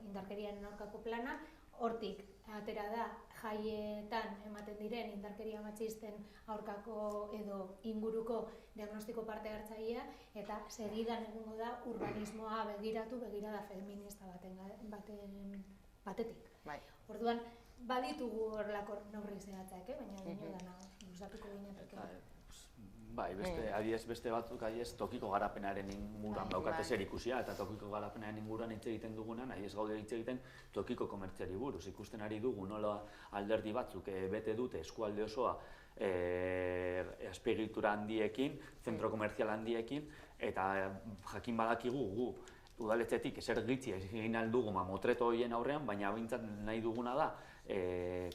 indarkeriaren aurkako plana, hortik atera da jaietan ematen diren indarkeria matxisten aurkako edo inguruko diagnostiko parte hartzailea, eta segidan egongo da urbanismoa begirada feminista batetik. Orduan, baditugu horrelako neurri zehatzak, baina dinodana luzatuko ginateke. Bai, beste batzuk tokiko garapenaren inguruan daukate zer ikusia, eta tokiko garapenaren inguruan hitz egiten dugunan, gaude hitz egiten tokiko komertziari buruz. Ikusten ari dugu nola alderdi batzuk bete dute eskualde osoa azpiegitura handiekin, zentro komertzial handiekin, eta jakin badakigu gu udaletxetik ezer gitzi egin aldugu motreto horien aurrean, baina bintzat nahi duguna da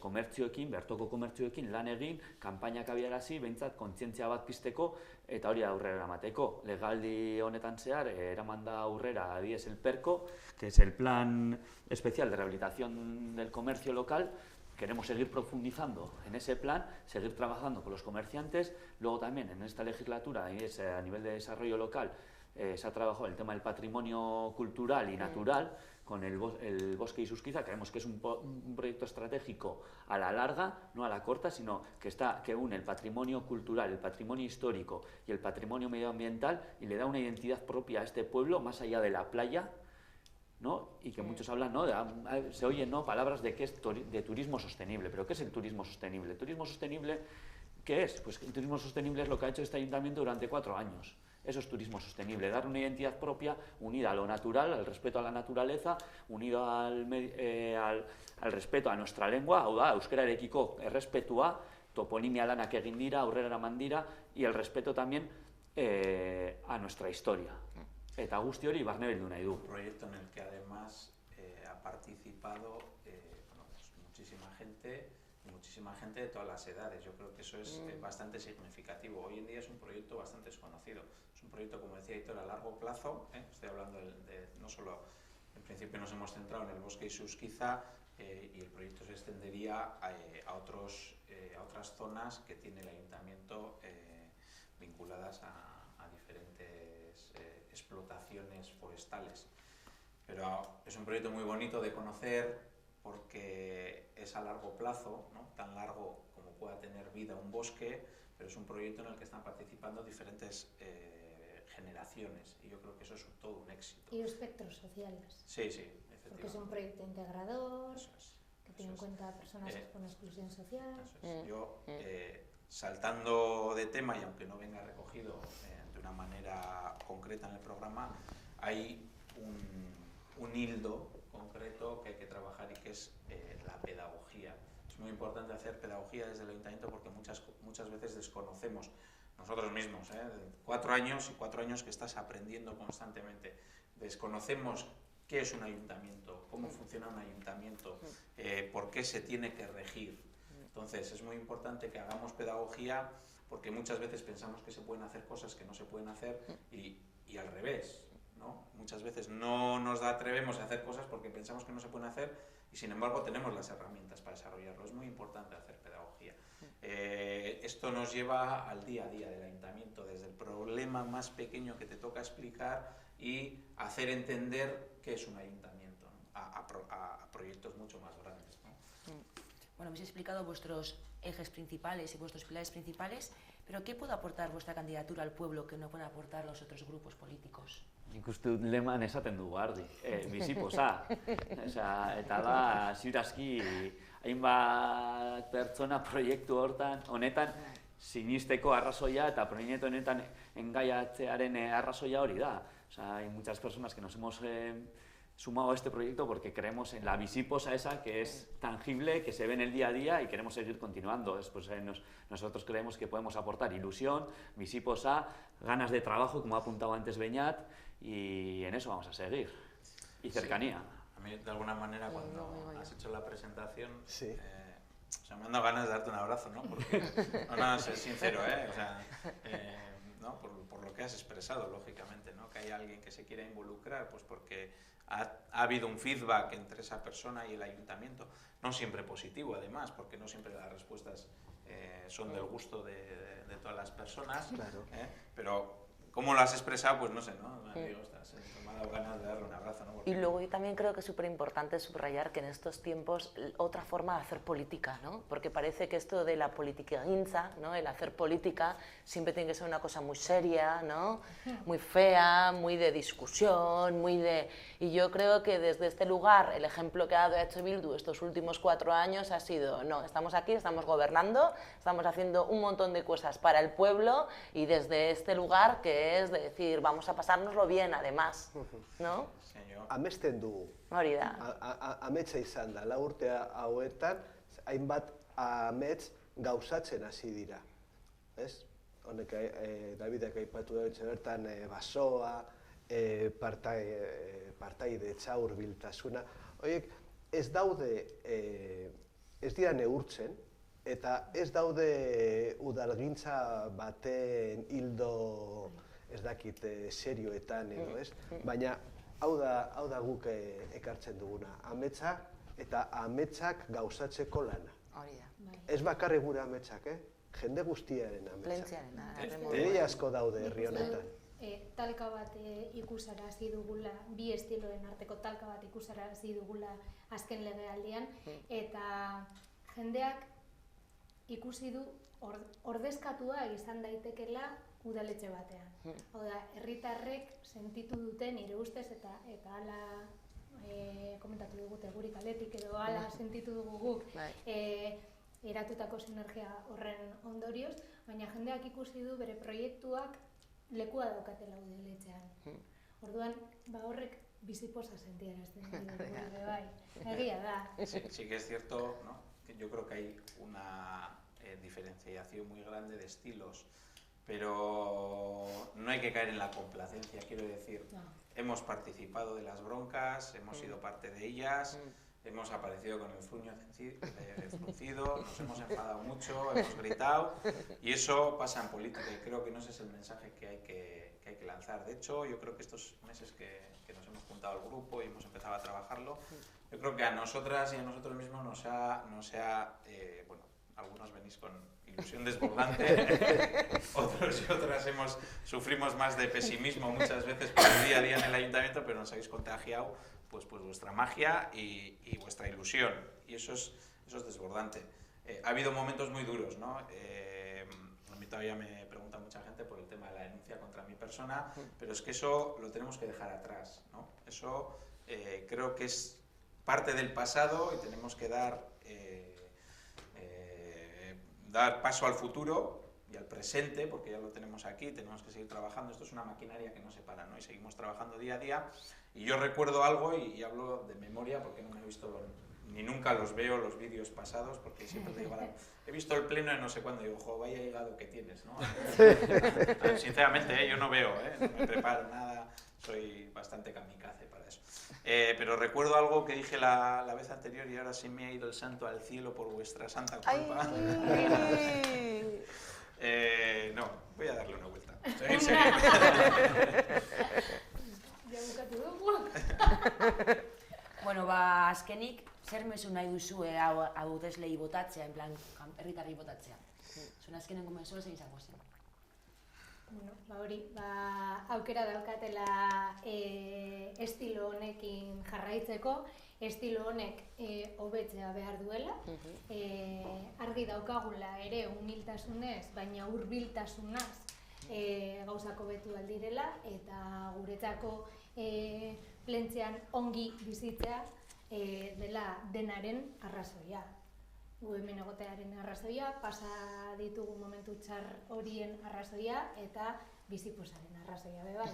komertzioekin, bertoko komertzioekin lan egin, kanpainak abiarazi, behintzat kontzientzia bat pizteko eta hori aurrera eramateko. Legaldi honetan zehar, eraman da aurrera adibidez el PERCO, que es el Plan Especial de Rehabilitación del Comercio Local. Queremos seguir profundizando en ese plan, seguir trabajando con los comerciantes. Luego también en esta legislatura, a nivel de desarrollo local, se ha trabajado el tema del patrimonio cultural y natural, con el Bosque Isusquiza. Creemos que es un proyecto estratégico a la larga, no a la corta, sino que une el patrimonio cultural, el patrimonio histórico y el patrimonio medioambiental, y le da una identidad propia a este pueblo más allá de la playa, ¿no? Y que muchos hablan, ¿no? Se oyen, ¿no?, palabras de que es de turismo sostenible. ¿Pero qué es el turismo sostenible? ¿El turismo sostenible qué es? Pues el turismo sostenible es lo que ha hecho este ayuntamiento durante 4 años. Eso es turismo sostenible, dar una identidad propia unida a lo natural, al respeto a la naturaleza, unido al respeto a nuestra lengua, hau da, euskararekiko errespetua, toponimia lanak egin dira, aurrera eraman dira, y el respeto también a nuestra historia. Eta guzti hori barne bildu nahi du. Un proyecto en el que además ha participado muchísima gente de todas las edades. Yo creo que eso es bastante significativo. Hoy en día es un proyecto bastante desconocido. Es un proyecto, como decía Aitor, a largo plazo. Estoy hablando no solo, en principio nos hemos centrado en el Bosque Isusquiza, y el proyecto se extendería a otras zonas que tiene el ayuntamiento vinculadas a diferentes explotaciones forestales. Pero es un proyecto muy bonito de conocer porque es a largo plazo, ¿no? Tan largo como pueda tener vida un bosque, pero es un proyecto en el que están participando diferentes generaciones y yo creo que eso es todo un éxito. Y espectros sociales. Sí, sí, efectivamente. Porque es un proyecto integrador, que tiene en es. cuenta a personas con exclusión social. Eso es. Yo, saltando de tema y aunque no venga recogido de una manera concreta en el programa, hay un hildo concreto que hay que trabajar y que es la pedagogía. Es muy importante hacer pedagogía desde el ayuntamiento porque muchas veces desconocemos nosotros mismos, 4 años y 4 años que estás aprendiendo constantemente. Desconocemos qué es un ayuntamiento, cómo funciona un ayuntamiento, por qué se tiene que regir. Entonces es muy importante que hagamos pedagogía porque muchas veces pensamos que se pueden hacer cosas que no se pueden hacer y al revés, ¿no? Muchas veces no nos atrevemos a hacer cosas porque pensamos que no se pueden hacer y sin embargo tenemos las herramientas para desarrollarlo. Es muy importante hacer pedagogía. Esto nos lleva al día a día del ayuntamiento, desde el problema más pequeño que te toca explicar y hacer entender qué es un ayuntamiento, ¿no? a proyectos mucho más grandes, ¿no? Bueno, habéis explicado vuestros ejes principales y vuestros pilares principales, pero ¿qué puede aportar vuestra candidatura al pueblo que no pueden aportar los otros grupos políticos? Nik uste dut leman esaten dugu argi, bizipoza. Eta da, ziurazki, hainbat pertsona proiektu honetan sinisteko arrazoia eta proiektu honetan engaiatzearen arrazoia hori da. Hay muchas personas que nos hemos sumado a este proyecto porque creemos en la bizipoza esa que es tangible, que se ve en el día a día y queremos seguir continuando. Después nosotros creemos que podemos aportar ilusión, bizipoza, ganas de trabajo, como ha apuntado antes Beñat, y en eso vamos a seguir. Y cercanía. Sí. A mí, de alguna manera, cuando has hecho la presentación, sí. Me han dado ganas de darte un abrazo, ¿no? Porque, no, ser sincero, o sea, ¿no? Por lo que has expresado, lógicamente, ¿no? Que hay alguien que se quiera involucrar, pues porque ha habido un feedback entre esa persona y el ayuntamiento, no siempre positivo, además, porque no siempre las respuestas son del gusto de todas las personas, claro. Pero cómo lo has expresado, pues no sé, ¿no? Me digo, ostras, me ha dado ganas de darle un abrazo, ¿no? Porque... Y luego yo también creo que es súper importante subrayar que en estos tiempos otra forma de hacer política, ¿no? Porque parece que esto de la politiqueguinza, ¿no? El hacer política siempre tiene que ser una cosa muy seria, ¿no? Muy fea, muy de discusión, muy de... Y yo creo que desde este lugar el ejemplo que ha dado EH Bildu estos últimos 4 años ha sido, no, estamos aquí, estamos gobernando, estamos haciendo un montón de cosas para el pueblo y desde este lugar que es de decir, vamos a pasárnoslo bien además, ¿no? Amesten dugu. Hori da. Ametsa izan da, 4 urte hauetan, hainbat amets gauzatzen hasi dira. Ez? Honek, Davidek aipatu da bertan basoa, partaidetza, hurbiltasuna. Horiek ez daude, ez dira neurtzen, eta ez daude udalgintza baten hildo, ez dakit, serioetan edo, ez? Baina hau da guk ekartzen duguna, ametsa eta ametsak gauzatzeko lana. Hori da. Ez bakarrik gure ametsak, jende guztiaren ametsak. Ere asko daude herri honetan. Talka bat ikusarazi dugula, bi estiloen arteko talka bat ikusarazi dugula azken legealdian, eta jendeak ikusi du ordezkatua izan daitekela udaletxe batean. Hau da, herritarrek sentitu duten nire ustez eta hala komentatu digute guri kaletik edo hala sentitu dugu guk eratutako sinergia horren ondorioz, baina jendeak ikusi du bere proiektuak lekua daukatela udaletxean. Orduan, horrek bizipoza sentiarazten dugu, bai, egia da. Sí que es cierto, ¿no? Yo creo que hay una diferenciación muy grande de estilos, pero no hay que caer en la complacencia, quiero decir. No. Hemos participado de las broncas, hemos sido parte de ellas, hemos aparecido con el fruño fruncido, nos hemos enfadado mucho, hemos gritado, y eso pasa en política y creo que no ese es el mensaje que hay que lanzar. De hecho, yo creo que estos meses que nos hemos juntado al grupo y hemos empezado a trabajarlo, Yo creo que a nosotras y a nosotros mismos nos ha bueno, algunos venís con ilusión desbordante, otros y otras sufrimos más de pesimismo muchas veces por el día a día en el ayuntamiento, pero nos habéis contagiado pues vuestra magia y vuestra ilusión, y eso es desbordante. Ha habido momentos muy duros, ¿no? A mí todavía me pregunta mucha gente por el tema de la denuncia contra mi persona, pero es que eso lo tenemos que dejar atrás, ¿no? Eso creo que es parte del pasado y tenemos que dar paso al futuro y al presente, porque ya lo tenemos aquí, tenemos que seguir trabajando. Esto es una maquinaria que no se para, ¿no? Y seguimos trabajando día a día. Y yo recuerdo algo, y hablo de memoria porque no me he visto, ni nunca los veo los vídeos pasados, porque siempre te digo, he visto el pleno de no sé cuándo, y digo, jo, vaya hígado que tienes, ¿no? Sinceramente, yo no veo, no me preparo nada, soy bastante kamikaze para eso. Pero recuerdo algo que dije la vez anterior, y ahora sí me ha ido el santo al cielo por vuestra santa culpa. No, voy a darle una vuelta. En serio. Bueno, azkenik, zer mezu nahi duzue hauteslei botatzea, en plan, herritarrei botatzea? Zuen azkenen gomenzua zein izango zen? Bueno, hori, aukera daukatela estilo honekin jarraitzeko, estilo honek hobetzea behar duela, argi daukagula ere humiltasunez, baina hurbiltasunaz gauzak hobetu aldirela, eta guretzako plentzean ongi bizitzea dela denaren arrazoia. Gu hemen egotearen arrazoia, pasa ditugu momentu txar horien arrazoia eta bizipusaren arrazoia bai.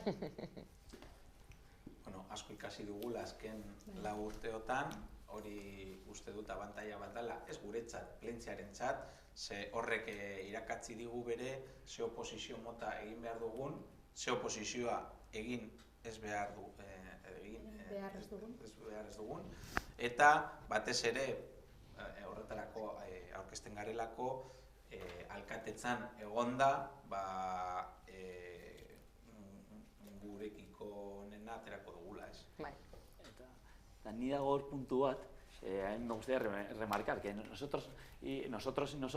Bueno, asko ikasi dugula azken 4 urteotan, hori uste dut abantaila bat dela, ez guretzat, plentziarentzat, ze horrek irakatsi digu bere, ze oposizio mota egin behar dugun, ze oposizioa egin ez behar ez dugun, eta batez ere, horretarako aurkezten garelako, alkatetzan egonda, gurekiko nena aterako dugula, ez? Eta ni dago hor puntu bat, a mí me gustaría remarcar que nosotras y nosotras no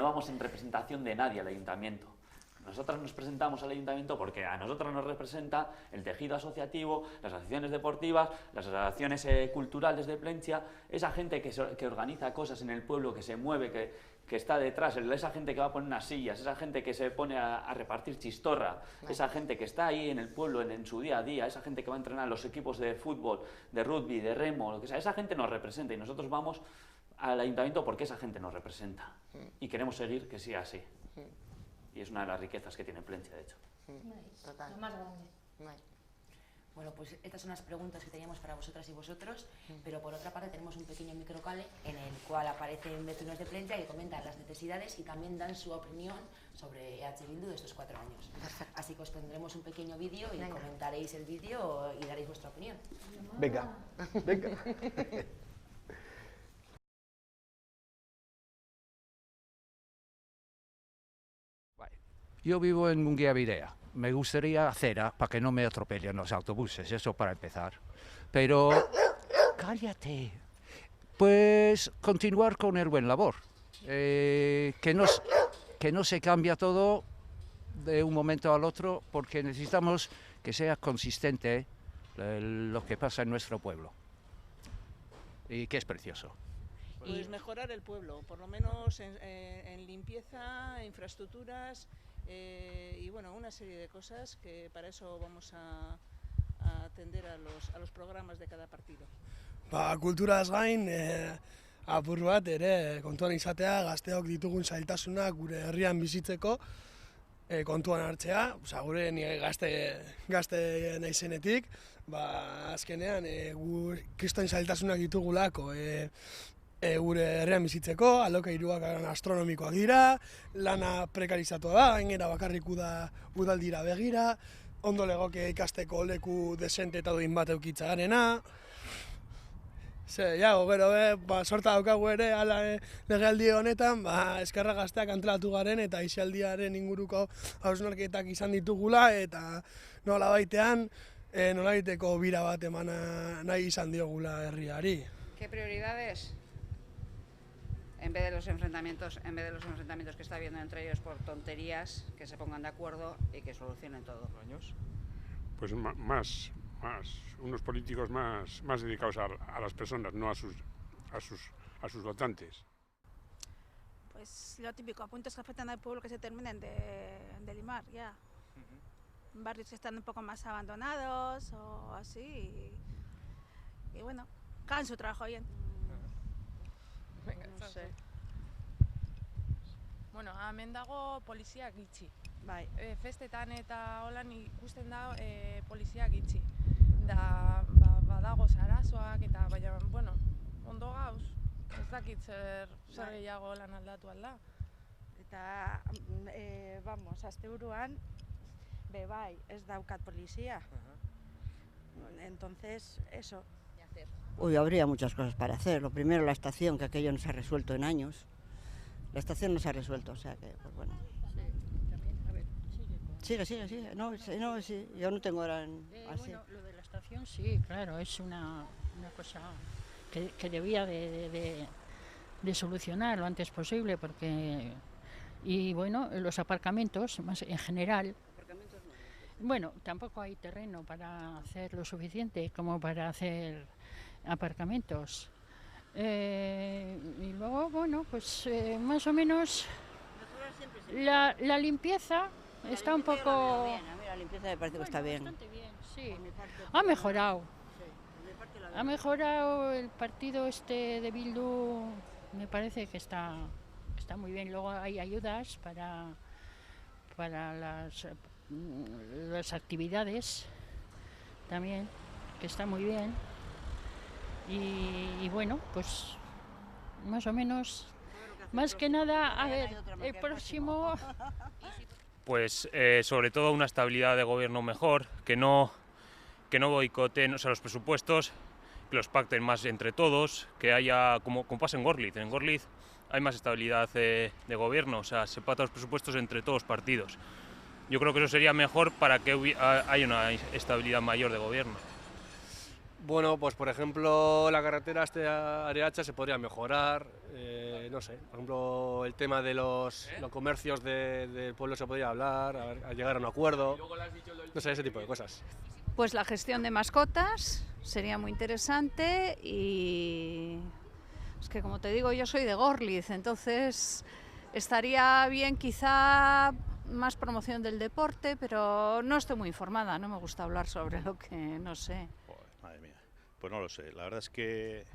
vamos en representación de nadie al ayuntamiento. Nosotras nos presentamos al ayuntamiento porque a nosotras nos representa el tejido asociativo, las asociaciones deportivas, las asociaciones culturales de Plentzia, esa gente que organiza cosas en el pueblo, que se mueve, que está detrás, esa gente que va a poner unas sillas, esa gente que se pone a repartir chistorra, esa gente que está ahí en el pueblo en su día a día, esa gente que va a entrenar los equipos de fútbol, de rugby, de remo, lo que sea, esa gente nos representa y nosotros vamos al ayuntamiento porque esa gente nos representa y queremos seguir que sea así. Y es una de las riquezas que tiene Plentzia, de hecho. Total. Lo más grande. Bueno, pues estas son las preguntas que teníamos para vosotras y vosotros, pero por otra parte tenemos un pequeño microcale en el cual aparecen vecinos de Plentzia que comentan las necesidades y también dan su opinión sobre EH Bildu de estos 4 años. Así que os pondremos un pequeño vídeo y comentaréis el vídeo y daréis vuestra opinión. Venga, venga. Yo vivo en Munguía-Virea. Me gustaría acera para que no me atropellen los autobuses, eso para empezar. Pero, cállate, pues continuar con el buen labor. Que no se cambia todo de un momento al otro porque necesitamos que sea consistente lo que pasa en nuestro pueblo. Y que es precioso. Pues mejorar el pueblo, por lo menos en limpieza, infraestructuras, y bueno, una serie de cosas que para eso vamos a atender a los programas de cada partido. Kulturaz gain, apur bat ere kontuan izatea gazteok ditugun zailtasunak gure herrian bizitzeko kontuan hartzea, gure gazte naizenetik, azkenean kriston zailtasunak ditugulako gure herrian bizitzeko, alokairuak astronomikoak dira, lana prekarizatua da, gainera bakarrik udaldira begira, ondo legoke ikasteko leku desente eta duin bat eukitza garena. Gero, sorta daukagu ere, legealdi honetan, Eskerra Gazteak antolatu garen eta aisialdiaren inguruko hausnarketak izan ditugula, eta nola baitean, nolaiteko bira bat eman nahi izan diogula herriari. ¿Qué prioridades? En vez de los enfrentamientos que está habiendo entre ellos por tonterías, que se pongan de acuerdo y que solucionen todo. Pues más unos políticos más dedicados a las personas, no a sus votantes. Pues lo típico, apuntes que afectan al pueblo que se terminen de limar, ya. Barrios que están un poco más abandonados o así. Y bueno, hagan su trabajo bien. No sé. Bueno, hemen dago poliziak gitxi. Bai. Festetan eta holan ikusten da poliziak gitxi. Da, badago arazoak eta, baina, bueno, ondo gauz. Ez dakit zer gehiago lan aldatu alda. Eta, vamos, asteburuan, bai, ez daukat polizia. Entonces, eso. Uy, habría muchas cosas para hacer. Lo primero, la estación, que aquello no se ha resuelto en años. La estación no se ha resuelto, o sea que, pues bueno. Sí, también, a ver, Sigue. No, sí, yo no tengo ahora así. Bueno, lo de la estación sí, claro, es una cosa que debía de solucionar lo antes posible, porque... Y bueno, los aparcamientos, más en general... Bueno, tampoco hay terreno para hacer lo suficiente como para hacer aparcamientos. Y luego, bueno, pues más o menos la limpieza está un poco... A mí la limpieza me parece que está bien. Bastante bien, sí. Ha mejorado. Ha mejorado el partido este de Bildu, me parece que está muy bien. Luego hay ayudas para las actividades también, que está muy bien. Y bueno, pues más o menos, más que nada, a ver, el próximo... Pues sobre todo una estabilidad de gobierno mejor, que no boicoteen, o sea, los presupuestos, que los pacten más entre todos, que haya, como pasa en Gorliz hay más estabilidad de gobierno, o sea, se pactan los presupuestos entre todos los partidos. Yo creo que eso sería mejor para que haya una estabilidad mayor de gobierno. Bueno, pues por ejemplo la carretera hasta Areacha se podría mejorar, no sé, por ejemplo el tema de los comercios del pueblo se podría hablar, a llegar a un acuerdo, no sé, ese tipo de cosas. Pues la gestión de mascotas sería muy interesante y es que como te digo yo soy de Gorliz, entonces estaría bien quizá más promoción del deporte, pero no estoy muy informada, no me gusta hablar sobre lo que no sé. Madre mía, pues no lo sé, la verdad es que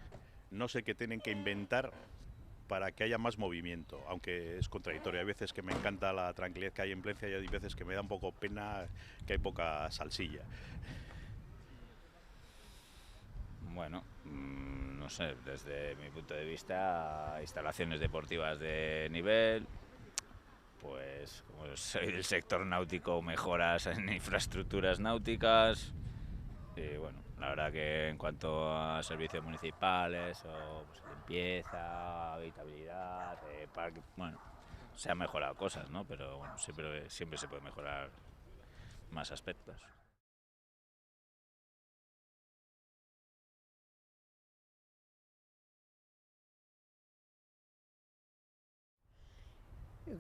no sé qué tienen que inventar para que haya más movimiento, aunque es contradictorio. Hay veces que me encanta la tranquilidad que hay en Plencia y hay veces que me da un poco pena que hay poca salsilla. Bueno, no sé, desde mi punto de vista, instalaciones deportivas de nivel, pues como soy del sector náutico, mejoras en infraestructuras náuticas y bueno, la verdad que en cuanto a servicios municipales o pues, limpieza, habitabilidad, parque, bueno, se han mejorado cosas, ¿no? Pero bueno, siempre se puede mejorar más aspectos.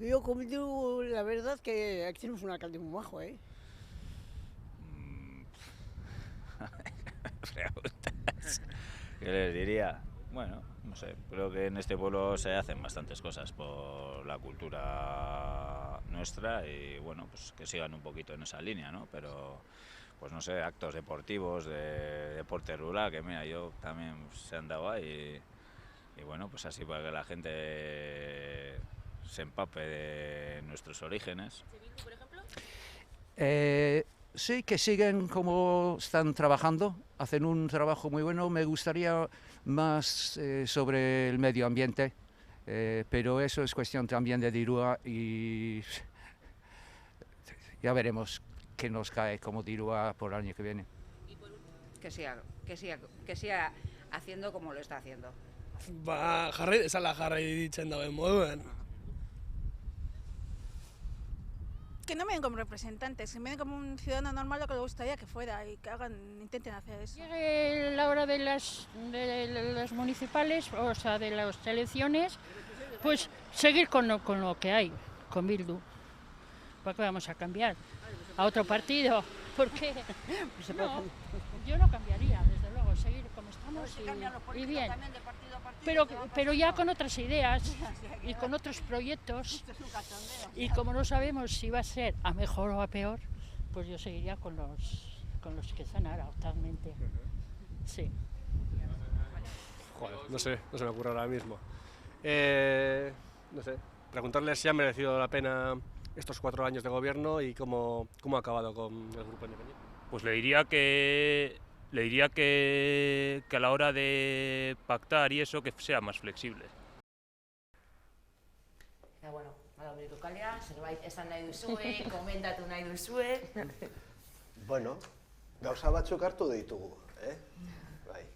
Yo comento la verdad que aquí tenemos un alcalde muy majo, ¿eh? Preguntas. ¿Qué les diría? Bueno, no sé, creo que en este pueblo se hacen bastantes cosas por la cultura nuestra y bueno, pues que sigan un poquito en esa línea, ¿no? Pero, pues no sé, actos deportivos, de deporte rural, que mira, yo también se han dado ahí y bueno, pues así para que la gente se empape de nuestros orígenes. ¿Por ejemplo? Sí, que siguen como están trabajando, hacen un trabajo muy bueno. Me gustaría más sobre el medio ambiente, pero eso es cuestión también de Dirua y ya veremos qué nos cae como Dirua por el año que viene. Que siga haciendo como lo está haciendo. Jarrai dezala jarrai ditzen dagoen moduen. que no me ven como representantes, que me ven como un ciudadano normal lo que le gustaría que fuera y que intenten hacer eso. Llegue la hora de las municipales, o sea, de las elecciones, pues seguir con lo que hay, con Bildu. ¿Para qué vamos a cambiar? ¿A otro partido? ¿Por qué? No, yo no cambiaría, desde luego, seguir como estamos y bien. Pero ya con otras ideas y con otros proyectos. Y como no sabemos si va a ser a mejor o a peor, pues yo seguiría con los que están ahora actualmente. Sí. Joder, no sé, no se me ocurre ahora mismo. No sé, preguntarle si ha merecido la pena estos 4 años de gobierno y cómo ha acabado con el Grupo Independiente. Pues le diría que a la hora de pactar y eso, que sea más flexible. Eta, bueno, badaudeko kalea, zerbait esan nahi duzue, komentatu nahi duzue. Bueno, gauza batzuk hartu ditugu, Bai.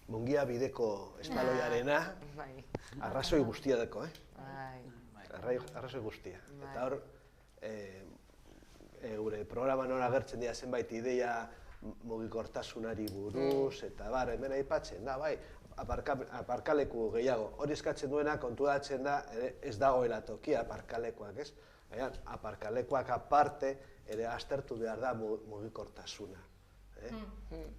Mungia bideko espaloiarena, arrazoi guztia deko, Arrazoi guztia. Eta hor, gure programan hor agertzen dira zenbait ideia mugikortasunari buruz, eta hemen aipatzen da, bai, aparkaleku gehiago. Hori eskatzen duena kontuatzen da, ez dagoela tokia aparkalekuak, ez? Aparkalekuak aparte, ere aztertu behar da mugikortasuna.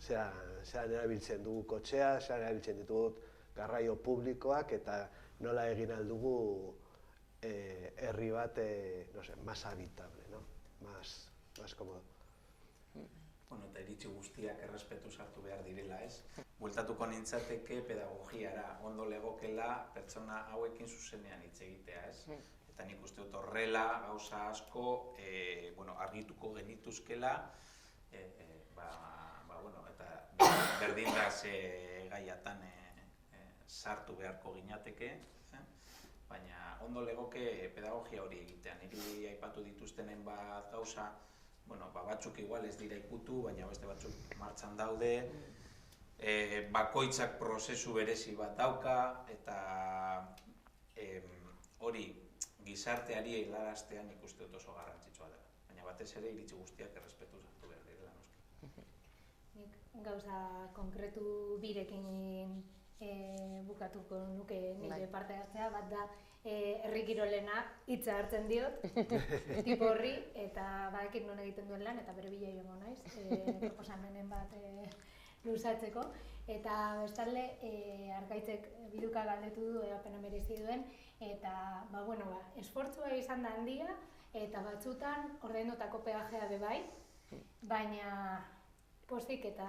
Zeran erabiltzen dugu kotxea, zeran erabiltzen ditugu garraio publikoak, eta nola egin aldugu herri bat, no sé, más habitable, no? Más cómodo. Bueno, eta iritzi guztiak errespetuz hartu behar direla, ez? Bueltatuko nintzateke pedagogiara, ondo legokela pertsona hauekin zuzenean hitz egitea, ez? Eta nik uste dut horrela, gauza asko, argituko genituzkela, eta berdin da ze gaiatan sartu beharko ginateke, baina ondo legoke pedagogia hori egitea. Niri aipatu dituztenen bat gauza, batzuk igual ez dira ikutu, baina beste batzuk martxan daude, bakoitzak prozesu berezi bat dauka, eta hori gizarteari helaraztea nik uste dut oso garrantzitsua dela. Baina batez ere iritzi guztiak errespetuz hartu behar direla, noski. Nik gauza konkretu birekin bukatuko nuke nire parte hartzea, bat da herri kirolena hitza hartzen diot, tipo horri, eta badakit non egiten duen lan, eta bere bila joango naiz, proposamenen bat luzatzeko. Eta bestalde, Arkaitzek Biduka galdetu du, ea pena merezi duen, eta esfortzua izan da handia, eta batzutan ordaindutako peajea bebai, baina postik eta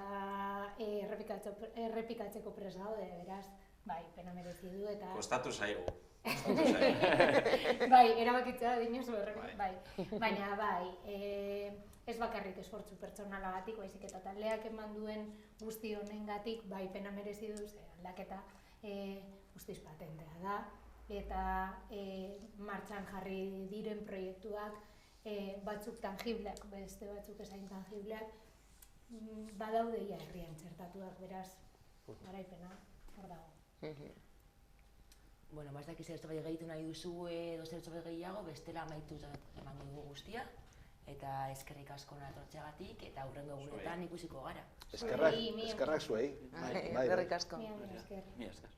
errepikatzeko prest gaude, beraz, bai, pena merezi du eta... Kostatu zaigu. Bai, erabakitzea dinozu bai. Baina bai, ez bakarrik esfortzu pertsonalagatik, baizik eta taldeak eman duen guzti honengatik, bai, pena merezi du, aldaketa guztiz patentea da, eta martxan jarri diren proiektuak batzuk tangibleak, beste batzuk ezain tangibleak, badaude ia herrian txertatuak, beraz, garaipena, hor dago. Bueno, ez dakiz zerbait gehitu nahi duzu edo zerbait gehiago, bestela amaitu eman dugu guztia, eta eskerrik asko natortxeagatik, eta hurrengo egunetan ikusiko gara. Eskerrak zuei. Eskerrik asko. Mila esker.